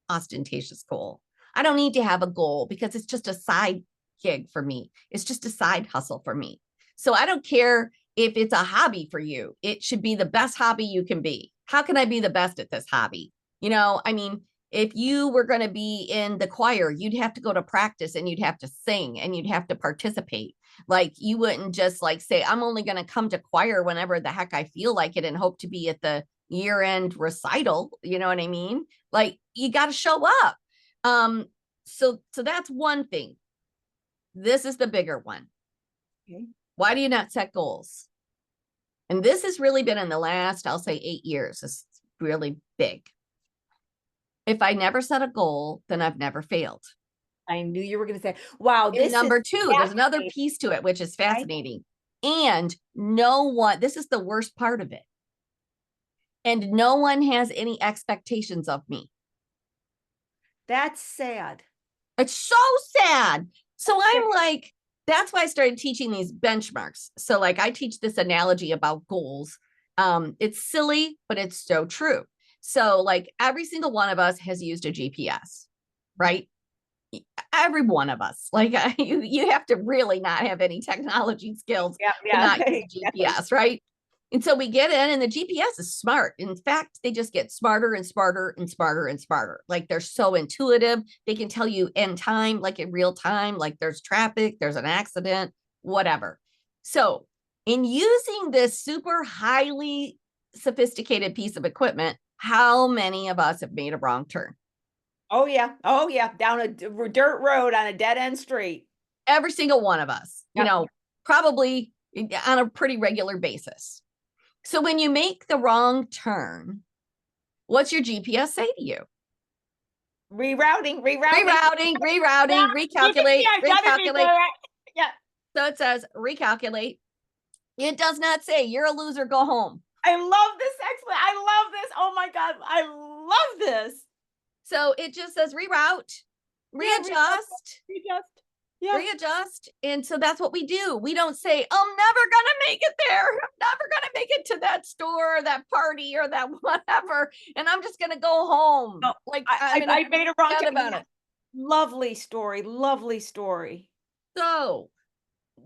[SPEAKER 3] ostentatious goal. I don't need to have a goal because it's just a side gig for me. It's just a side hustle for me. So I don't care if it's a hobby for you. It should be the best hobby you can be. How can I be the best at this hobby? I mean, if you were going to be in the choir, you'd have to go to practice and you'd have to sing and you'd have to participate. Like you wouldn't just like say, I'm only going to come to choir whenever the heck I feel like it and hope to be at the year-end recital. You know what I mean? Like you got to show up. So that's one thing. This is the bigger one.
[SPEAKER 2] Okay.
[SPEAKER 3] Why do you not set goals? And this has really been in the last, I'll say 8 years. It's really big. If I never set a goal, then I've never failed.
[SPEAKER 2] I knew you were going to say, wow,
[SPEAKER 3] And
[SPEAKER 2] this
[SPEAKER 3] number
[SPEAKER 2] is
[SPEAKER 3] two, there's another piece to it, which is fascinating. And no one, this is the worst part of it. And no one has any expectations of me.
[SPEAKER 2] That's sad.
[SPEAKER 3] It's so sad. So I'm like, that's why I started teaching these benchmarks. So like I teach this analogy about goals. It's silly, but it's so true. So like every single one of us has used a GPS, right? Every one of us. Like you have to really not have any technology skills to not use a GPS, right? And so we get in and the GPS is smart. In fact, they just get smarter and smarter and smarter and smarter. Like they're so intuitive. They can tell you in time, like in real time, like there's traffic, there's an accident, whatever. So in using this super highly sophisticated piece of equipment, how many of us have made a wrong turn?
[SPEAKER 2] Oh yeah. Down a dirt road on a dead end street.
[SPEAKER 3] Every single one of us, probably on a pretty regular basis. So when you make the wrong turn, what's your GPS say to you?
[SPEAKER 2] Rerouting,
[SPEAKER 3] recalculate.
[SPEAKER 2] Yeah.
[SPEAKER 3] So it says recalculate. It does not say you're a loser, go home.
[SPEAKER 2] I love this explanation. I love this. Oh my God. I love this.
[SPEAKER 3] So it just says reroute, readjust. Readjust. And so that's what we do. We don't say, I'm never going to make it there. I'm never going to make it to that store or that party or that whatever. And I'm just going to go home.
[SPEAKER 2] No,
[SPEAKER 3] like
[SPEAKER 2] I made a wrong turn
[SPEAKER 3] about it.
[SPEAKER 2] Lovely story. Lovely story.
[SPEAKER 3] So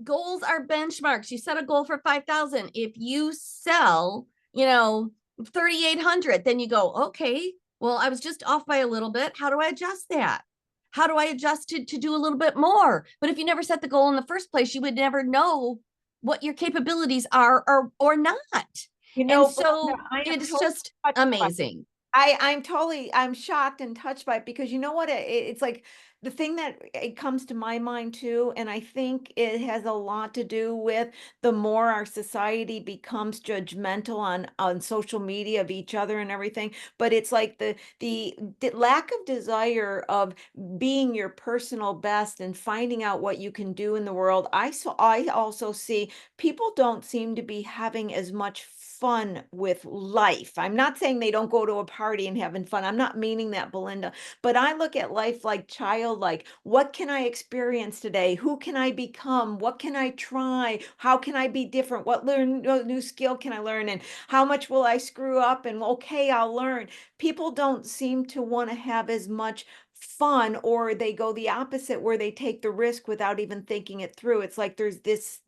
[SPEAKER 3] goals are benchmarks. You set a goal for 5,000. If you sell, 3,800, then you go, okay, well, I was just off by a little bit. How do I adjust that? How do I adjust to do a little bit more? But if you never set the goal in the first place, you would never know what your capabilities are or not. And so it's just amazing.
[SPEAKER 2] I'm shocked and touched by it because you know what? It's like the thing that it comes to my mind too. And I think it has a lot to do with the more our society becomes judgmental on social media of each other and everything. But it's like the lack of desire of being your personal best and finding out what you can do in the world. I also see people don't seem to be having as much fun with life. I'm not saying they don't go to a party and having fun. I'm not meaning that, Belinda, but I look at life like childlike. What can I experience today? Who can I become? What can I try? How can I be different? What new skill can I learn? And how much will I screw up? And okay, I'll learn. People don't seem to want to have as much fun, or they go the opposite where they take the risk without even thinking it through. It's like there's this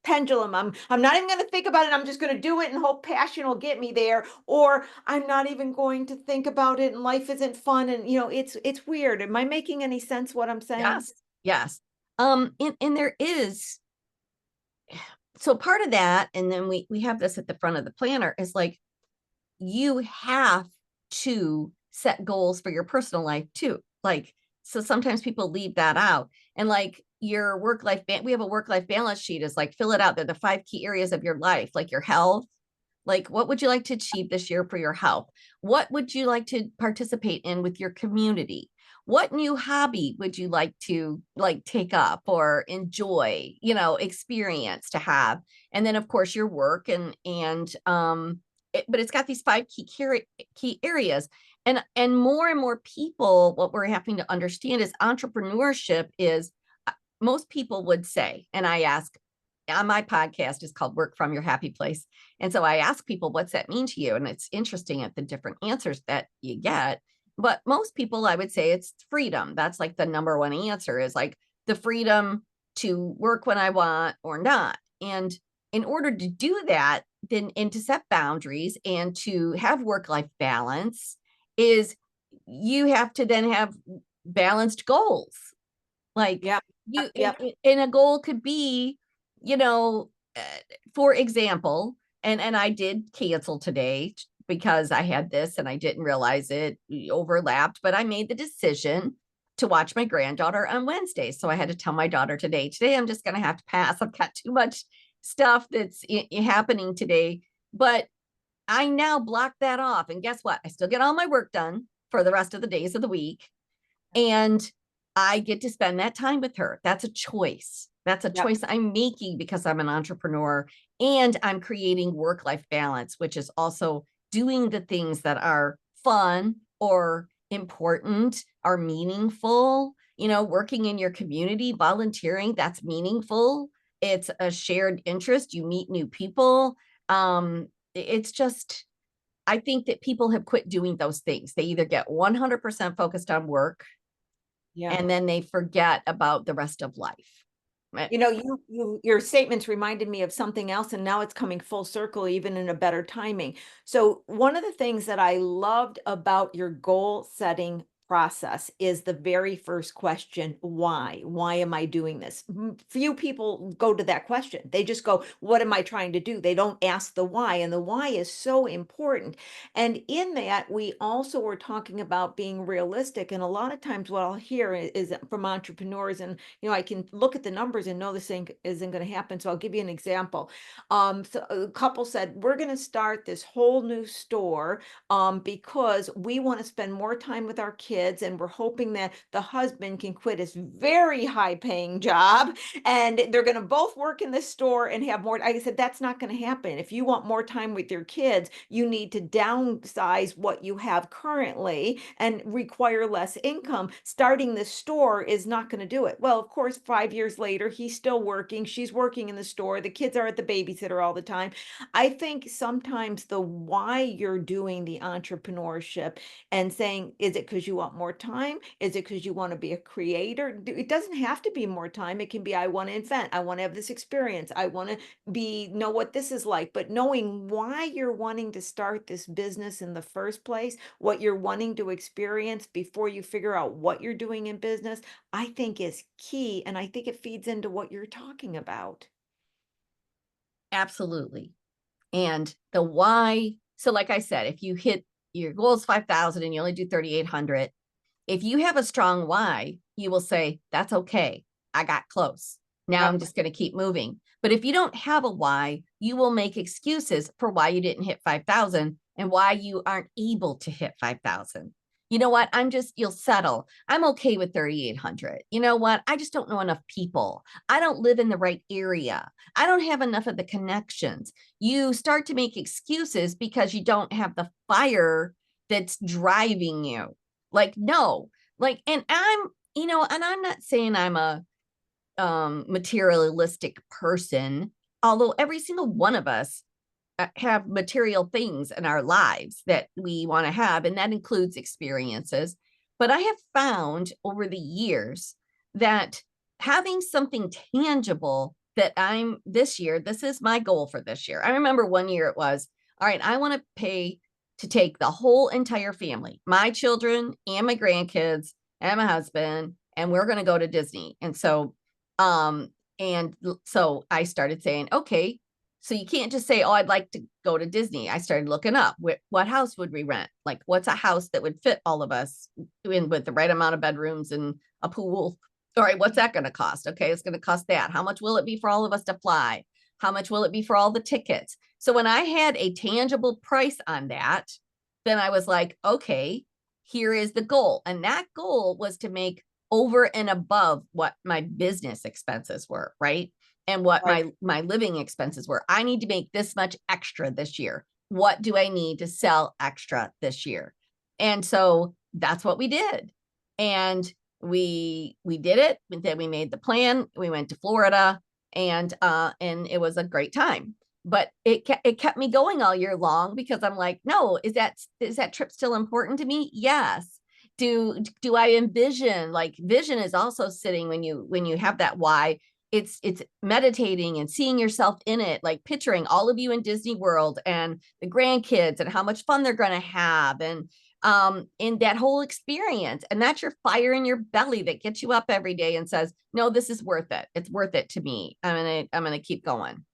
[SPEAKER 2] pendulum. I'm not even going to think about it. I'm just going to do it and hope passion will get me there, or I'm not even going to think about it and life isn't fun. And it's weird. Am I making any sense what I'm saying?
[SPEAKER 3] Yes, yes. And there is, so part of that, and then we have this at the front of the planner, is like, you have to set goals for your personal life too. Like, so sometimes people leave that out. And like your work-life, we have a work-life balance sheet, is like, fill it out. They're the 5 key areas of your life, like your health. Like, what would you like to achieve this year for your health? What would you like to participate in with your community? What new hobby would you like to take up or enjoy, experience to have? And then of course your work but it's got these 5 key areas. And more people, what we're having to understand is entrepreneurship is, most people would say, and I ask on my podcast, is called Work From Your Happy Place. And so I ask people, what's that mean to you? And it's interesting at the different answers that you get. But most people, I would say it's freedom. That's like the number one answer, is like the freedom to work when I want or not. And in order to do that, then, and to set boundaries and to have work-life balance, is you have to then have balanced goals. Like,
[SPEAKER 2] Yeah.
[SPEAKER 3] you,
[SPEAKER 2] Yep.
[SPEAKER 3] and a goal could be, for example, and I did cancel today because I had this and I didn't realize it overlapped, but I made the decision to watch my granddaughter on Wednesday. So I had to tell my daughter today I'm just going to have to pass. I've got too much stuff that's happening today, but I now block that off. And guess what? I still get all my work done for the rest of the days of the week. And I get to spend that time with her. That's a choice. That's a
[SPEAKER 2] Yep.
[SPEAKER 3] choice I'm making because I'm an entrepreneur, and I'm creating work-life balance, which is also doing the things that are fun or important, are meaningful, working in your community, volunteering, that's meaningful. It's a shared interest. You meet new people. It's just, I think that people have quit doing those things. They either get 100% focused on work,
[SPEAKER 2] Yeah.
[SPEAKER 3] and then they forget about the rest of life.
[SPEAKER 2] Your statements reminded me of something else, and now it's coming full circle, even in a better timing. So one of the things that I loved about your goal setting process is the very first question: why? Why am I doing this? Few people go to that question. They just go, what am I trying to do? They don't ask the why, and the why is so important. And in that, we also were talking about being realistic. And a lot of times what I'll hear is from entrepreneurs, and I can look at the numbers and know this thing isn't going to happen. So I'll give you an example. So a couple said, we're going to start this whole new store because we want to spend more time with our kids, and we're hoping that the husband can quit his very high paying job, and they're going to both work in this store and have more. I said, that's not going to happen. If you want more time with your kids, you need to downsize what you have currently and require less income. Starting this store is not going to do it. Well, of course, 5 years later, he's still working. She's working in the store. The kids are at the babysitter all the time. I think sometimes the why you're doing the entrepreneurship and saying, is it because you want more time? Is it because you want to be a creator? It doesn't have to be more time. It can be, I want to invent. I want to have this experience. I want to know what this is like. But knowing why you're wanting to start this business in the first place, what you're wanting to experience before you figure out what you're doing in business, I think is key. And I think it feeds into what you're talking about.
[SPEAKER 3] Absolutely. And the why. So like I said, if you hit your goal is 5,000 and you only do 3,800, if you have a strong why, you will say, that's okay. I got close. Now
[SPEAKER 2] Yep.
[SPEAKER 3] I'm just going to keep moving. But if you don't have a why, you will make excuses for why you didn't hit 5,000 and why you aren't able to hit 5,000. You know what? You'll settle. I'm okay with 3,800. You know what? I just don't know enough people. I don't live in the right area. I don't have enough of the connections. You start to make excuses because you don't have the fire that's driving you. Like, no, like, and I'm not saying I'm a materialistic person, although every single one of us have material things in our lives that we want to have, and that includes experiences. But I have found over the years that having something tangible that this year, this is my goal for this year. I remember one year it was, all right, I want to pay to take the whole entire family, my children and my grandkids and my husband, and we're going to go to Disney. Um, and so I started saying, okay, so you can't just say, oh, I'd like to go to Disney. I started looking up what house would we rent? Like, what's a house that would fit all of us in with the right amount of bedrooms and a pool? All right, what's that going to cost? Okay, it's going to cost that. How much will it be for all of us to fly? How much will it be for all the tickets? So when I had a tangible price on that, then I was like, okay, here is the goal. And that goal was to make over and above what my business expenses were, right? And what my living expenses were. I need to make this much extra this year. What do I need to sell extra this year? And so that's what we did. And we did it. And then we made the plan. We went to Florida, and it was a great time. But it kept me going all year long, because I'm like, no, is that trip still important to me? Yes. Do I envision, like, vision is also sitting when you have that why. It's meditating and seeing yourself in it, like picturing all of you in Disney World and the grandkids and how much fun they're going to have, and in that whole experience. And that's your fire in your belly that gets you up every day and says, no, this is worth it. It's worth it to me. I'm gonna keep going.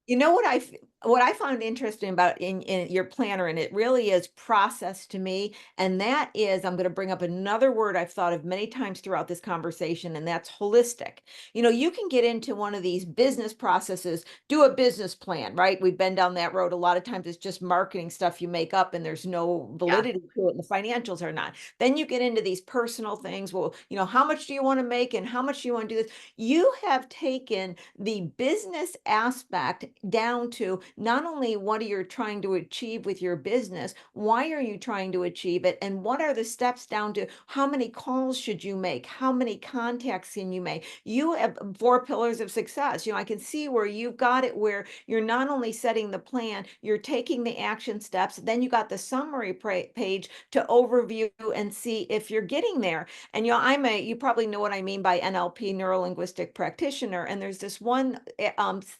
[SPEAKER 2] You know what I found interesting about in your planner, and it really is process to me, and that is, I'm going to bring up another word I've thought of many times throughout this conversation, and that's holistic. You can get into one of these business processes, do a business plan, right? We've been down that road. A lot of times it's just marketing stuff you make up and there's no
[SPEAKER 3] Yeah,
[SPEAKER 2] validity to it, and the financials are not. Then you get into these personal things. Well, how much do you want to make and how much do you want to do this? You have taken the business aspect down to not only what are you trying to achieve with your business, why are you trying to achieve it, and what are the steps down to how many calls should you make, how many contacts can you make. You have 4 pillars of success. I can see where you've got it, where you're not only setting the plan, you're taking the action steps, then you got the summary page to overview and see if you're getting there. And you probably know what I mean by NLP, neuro linguistic practitioner, and there's this one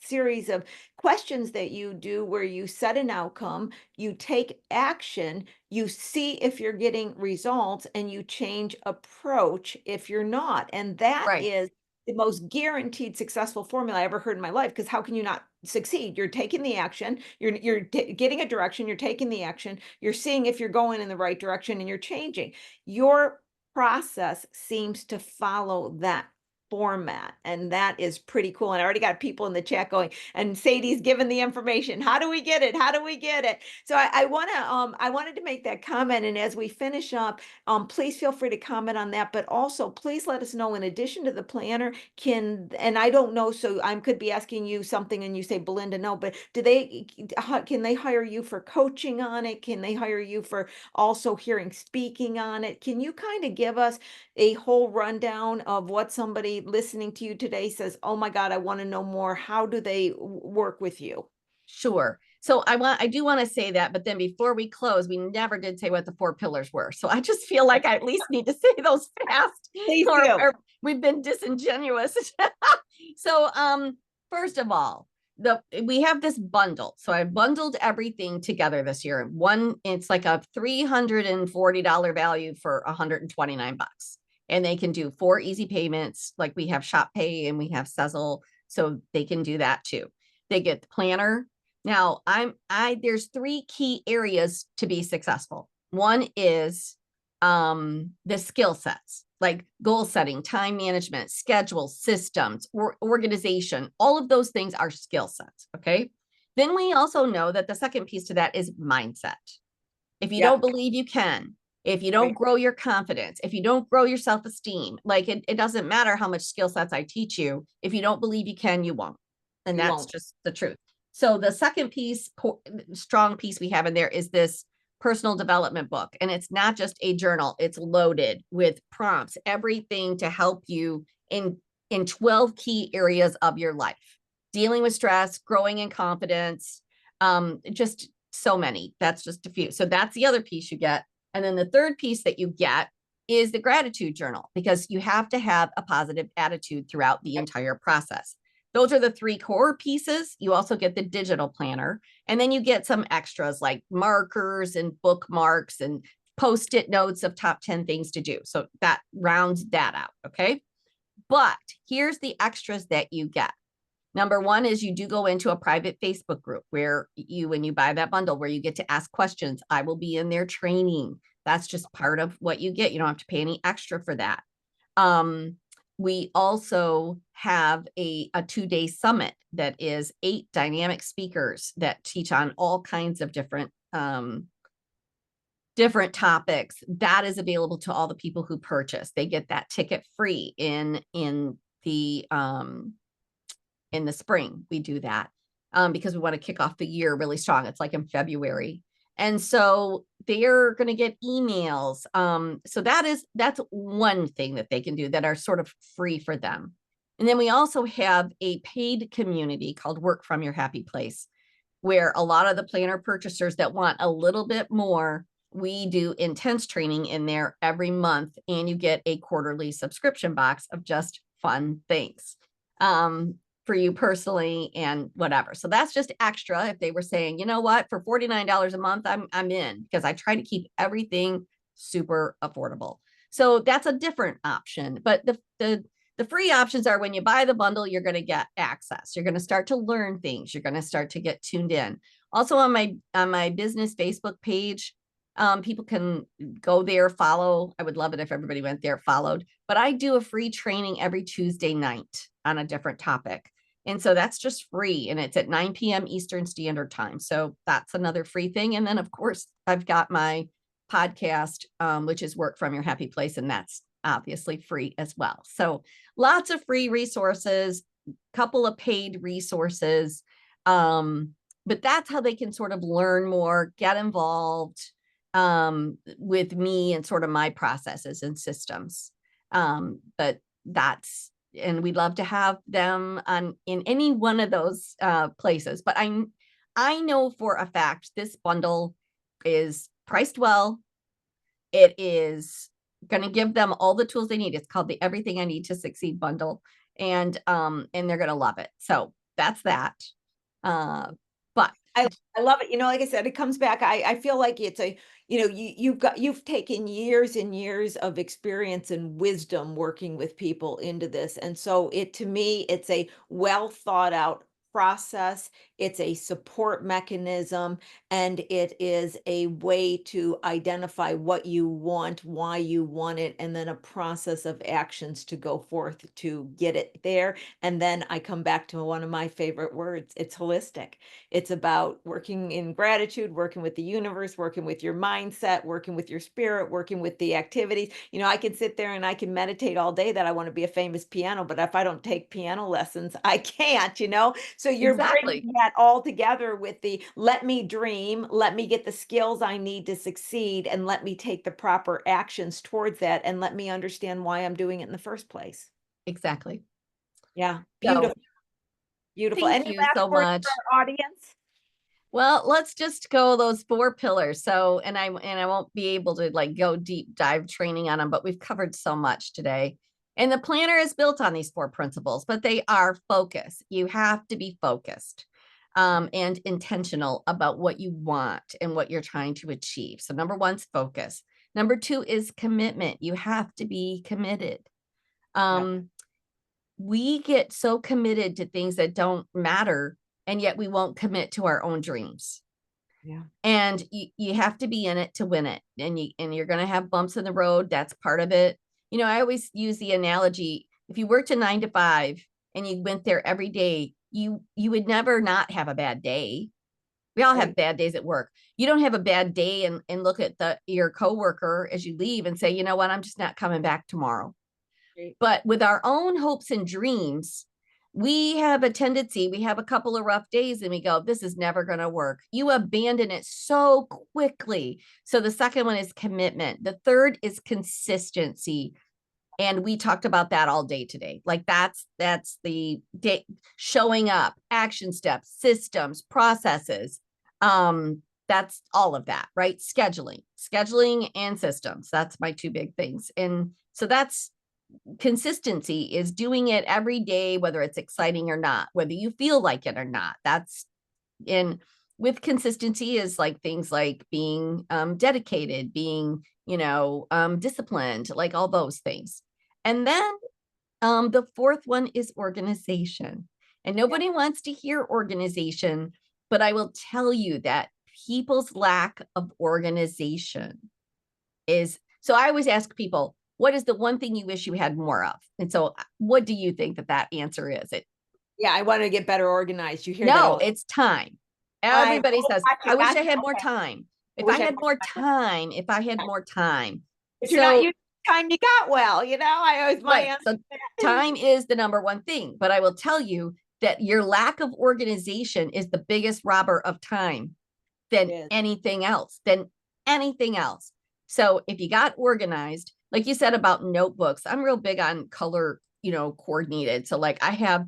[SPEAKER 2] series of questions that you do where you set an outcome, you take action, you see if you're getting results, and you change approach if you're not. And that
[SPEAKER 3] right.
[SPEAKER 2] is the most guaranteed successful formula I ever heard in my life, because how can you not succeed? You're taking the action, you're getting a direction, you're taking the action, you're seeing if you're going in the right direction, and you're changing. Your process seems to follow that format, and that is pretty cool. And I already got people in the chat going, and Sadie's given the information. How do we get it? How do we get it? So I wanted to make that comment. And as we finish up, please feel free to comment on that. But also, please let us know, in addition to the planner, and I don't know, so I could be asking you something and you say, Belinda, no, but can they hire you for coaching on it? Can they hire you for also hearing speaking on it? Can you kind of give us a whole rundown of what somebody listening to you today says, oh my God, I want to know more? How do they work with you?
[SPEAKER 3] Sure. So I do want to say that, but then before we close, we never did say what the 4 pillars were. So I just feel like I at least need to say those fast,
[SPEAKER 2] Please do.
[SPEAKER 3] or we've been disingenuous. So first of all, we have this bundle. So I bundled everything together this year. It's like a $340 value for $129. And they can do 4 easy payments. Like, we have Shop Pay and we have Sezzle, so they can do that too. They get the planner. Now, there's 3 key areas to be successful. One is the skill sets, like goal setting, time management, schedule, systems, or organization. All of those things are skill sets. Okay. Then we also know that the second piece to that is mindset. If you don't believe you can, if you don't grow your confidence, if you don't grow your self-esteem, like, it doesn't matter how much skill sets I teach you. If you don't believe you can, you won't. And that's just the truth. So the second piece, strong piece we have in there, is this personal development book. And it's not just a journal, it's loaded with prompts, everything to help you in 12 key areas of your life. Dealing with stress, growing in confidence, just so many. That's just a few. So that's the other piece you get. And then the third piece that you get is the gratitude journal, because you have to have a positive attitude throughout the entire process. Those are the three core pieces. You also get the digital planner, and then you get some extras like markers and bookmarks and post-it notes of top 10 things to do. So that rounds that out. Okay. But here's the extras that you get. Number one is you do go into a private Facebook group where when you buy that bundle, where you get to ask questions. I will be in there training. That's just part of what you get. You don't have to pay any extra for that. We also have a 2-day summit that is 8 dynamic speakers that teach on all kinds of different topics. That is available to all the people who purchase. They get that ticket free in the spring. We do that because we want to kick off the year really strong. It's like in February. And so they're going to get emails. So that's one thing that they can do that are sort of free for them. And then we also have a paid community called Work From Your Happy Place, where a lot of the planner purchasers that want a little bit more, we do intense training in there every month, and you get a quarterly subscription box of just fun things for you personally and whatever. So that's just extra. If they were saying, you know what, for $49 a month, I'm in, because I try to keep everything super affordable. So that's a different option. But the free options are when you buy the bundle, you're going to get access. You're going to start to learn things. You're going to start to get tuned in. Also on my business Facebook page, people can go there, follow. I would love it if everybody went there, followed. But I do a free training every Tuesday night on a different topic. And so that's just free, and it's at 9 p.m. Eastern Standard Time. So that's another free thing. And then, of course, I've got my podcast, which is Work From Your Happy Place, and that's obviously free as well. So lots of free resources, couple of paid resources. But that's how they can sort of learn more, get involved with me and sort of my processes and systems. But that's, and we'd love to have them in any one of those places. But I know for a fact this bundle is priced well. It is going to give them all the tools they need. It's called the Everything I Need to Succeed bundle, and they're going to love it. So that's that. But
[SPEAKER 2] I love it. Like I said, it comes back. I feel like it's you've taken years and years of experience and wisdom working with people into this. And so to me, it's a well thought out process. It's a support mechanism, and it is a way to identify what you want, why you want it, and then a process of actions to go forth to get it there. And then I come back to one of my favorite words. It's holistic. It's about working in gratitude, working with the universe, working with your mindset, working with your spirit, working with the activities. I can sit there and I can meditate all day that I want to be a famous piano, but if I don't take piano lessons, I can't, So you're bringing that all together with the let me dream, let me get the skills I need to succeed, and let me take the proper actions towards that, and let me understand why I'm doing it in the first place.
[SPEAKER 3] exactly.
[SPEAKER 2] Yeah. Beautiful.
[SPEAKER 3] So,
[SPEAKER 2] beautiful.
[SPEAKER 3] thank
[SPEAKER 2] Any
[SPEAKER 3] you
[SPEAKER 2] last
[SPEAKER 3] so
[SPEAKER 2] words
[SPEAKER 3] much.
[SPEAKER 2] for our audience?
[SPEAKER 3] Well, let's just go those 4 pillars. So, and I won't be able to go deep dive training on them, but we've covered so much today. And the planner is built on these 4 principles, but they are focus. You have to be focused and intentional about what you want and what you're trying to achieve. So number 1 is focus. Number 2 is commitment. You have to be committed. We get so committed to things that don't matter, and yet we won't commit to our own dreams.
[SPEAKER 2] Yeah.
[SPEAKER 3] And you have to be in it to win it. And you're going to have bumps in the road. That's part of it. I always use the analogy, if you worked a 9 to 5 and you went there every day, you would never not have a bad day. We all have bad days at work. You don't have a bad day and look at your coworker as you leave and say, you know what, I'm just not coming back tomorrow. But with our own hopes and dreams, we have a tendency, we have a couple of rough days and we go, this is never going to work. You abandon it so quickly. So the second one is commitment. The third is consistency. And we talked about that all day today. Like that's the day, showing up, action steps, systems, processes. That's all of that, right? Scheduling and systems. That's my two big things. And so that's consistency, is doing it every day, whether it's exciting or not, whether you feel like it or not. That's in with consistency is like things like being dedicated, being, disciplined, like all those things. And then the fourth one is organization. And nobody wants to hear organization, but I will tell you that people's lack of organization is, so I always ask people, what is the one thing you wish you had more of? And so what do you think that answer is?
[SPEAKER 2] Yeah, I want to get better organized. You hear that all?
[SPEAKER 3] No, it's time. Everybody says, I wish I had more time. If I had more time, if I had more time.
[SPEAKER 2] If you're not using time you got, well, I always
[SPEAKER 3] right. So time is the number one thing, but I will tell you that your lack of organization is the biggest robber of time than anything else, So if you got organized, like you said about notebooks, I'm real big on color, coordinated. So like I have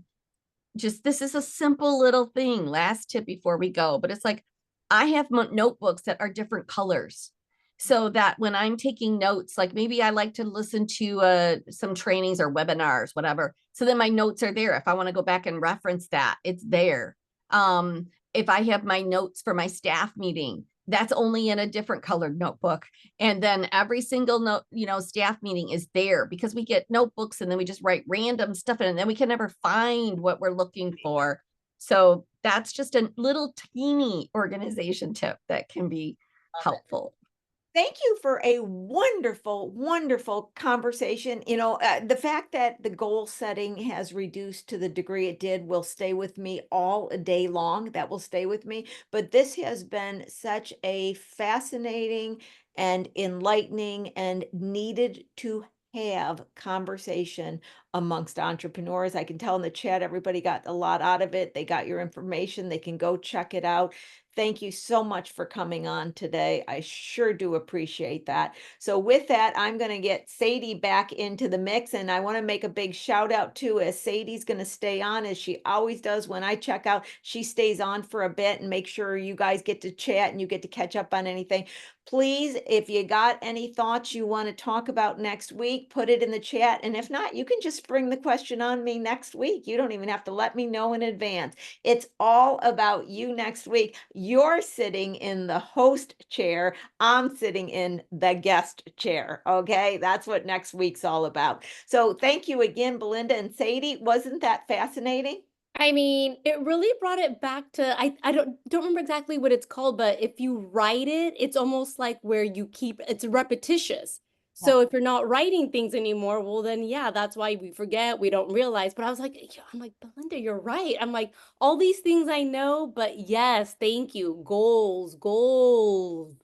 [SPEAKER 3] this is a simple little thing. Last tip before we go, but it's like I have notebooks that are different colors, so that when I'm taking notes, like maybe I like to listen to some trainings or webinars, whatever. So then my notes are there. If I want to go back and reference that, it's there. If I have my notes for my staff meeting, that's only in a different colored notebook. And then every single note, staff meeting is there, because we get notebooks and then we just write random stuff in, and then we can never find what we're looking for. So that's just a little teeny organization tip that can be helpful.
[SPEAKER 2] Thank you for a wonderful, wonderful conversation. The fact that the goal setting has reduced to the degree it did will stay with me all day long. That will stay with me. But this has been such a fascinating and enlightening and needed to have conversation amongst entrepreneurs. I can tell in the chat, everybody got a lot out of it. They got your information. They can go check it out. Thank you so much for coming on today. I sure do appreciate that. So with that, I'm going to get Sadie back into the mix, and I want to make a big shout out too, as Sadie's going to stay on as she always does when I check out. She stays on for a bit and make sure you guys get to chat and you get to catch up on anything. Please, if you got any thoughts you want to talk about next week, put it in the chat. And if not, you can just bring the question on me next week. You don't even have to let me know in advance. It's all about you next week. You're sitting in the host chair. I'm sitting in the guest chair. Okay. That's what next week's all about. So thank you again, Belinda and Sadie. Wasn't that fascinating?
[SPEAKER 1] I mean, it really brought it back to, I don't remember exactly what it's called, but if you write it, it's almost like where you keep, it's repetitious. So if you're not writing things anymore, well then yeah, that's why we forget, we don't realize. But I was like, I'm like, Belinda, you're right. I'm like, all these things I know, but yes, thank you. Goals, goals.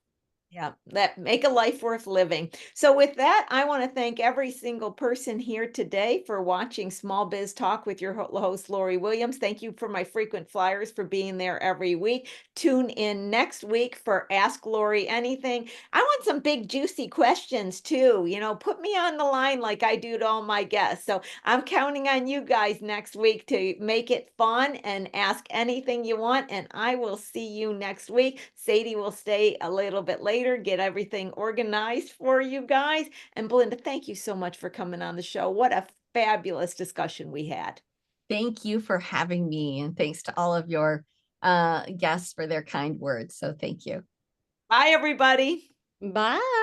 [SPEAKER 2] Yeah, that make a life worth living. So with that, I want to thank every single person here today for watching Small Biz Talk with your host, Lori Williams. Thank you for my frequent flyers for being there every week. Tune in next week for Ask Lori Anything. I want some big juicy questions too. Put me on the line like I do to all my guests. So I'm counting on you guys next week to make it fun and ask anything you want. And I will see you next week. Sadie will stay a little bit later, get everything organized for you guys. And Belinda, thank you so much for coming on the show. What a fabulous discussion we had.
[SPEAKER 3] Thank you for having me, and thanks to all of your guests for their kind words. So thank you.
[SPEAKER 2] Bye, everybody.
[SPEAKER 1] Bye.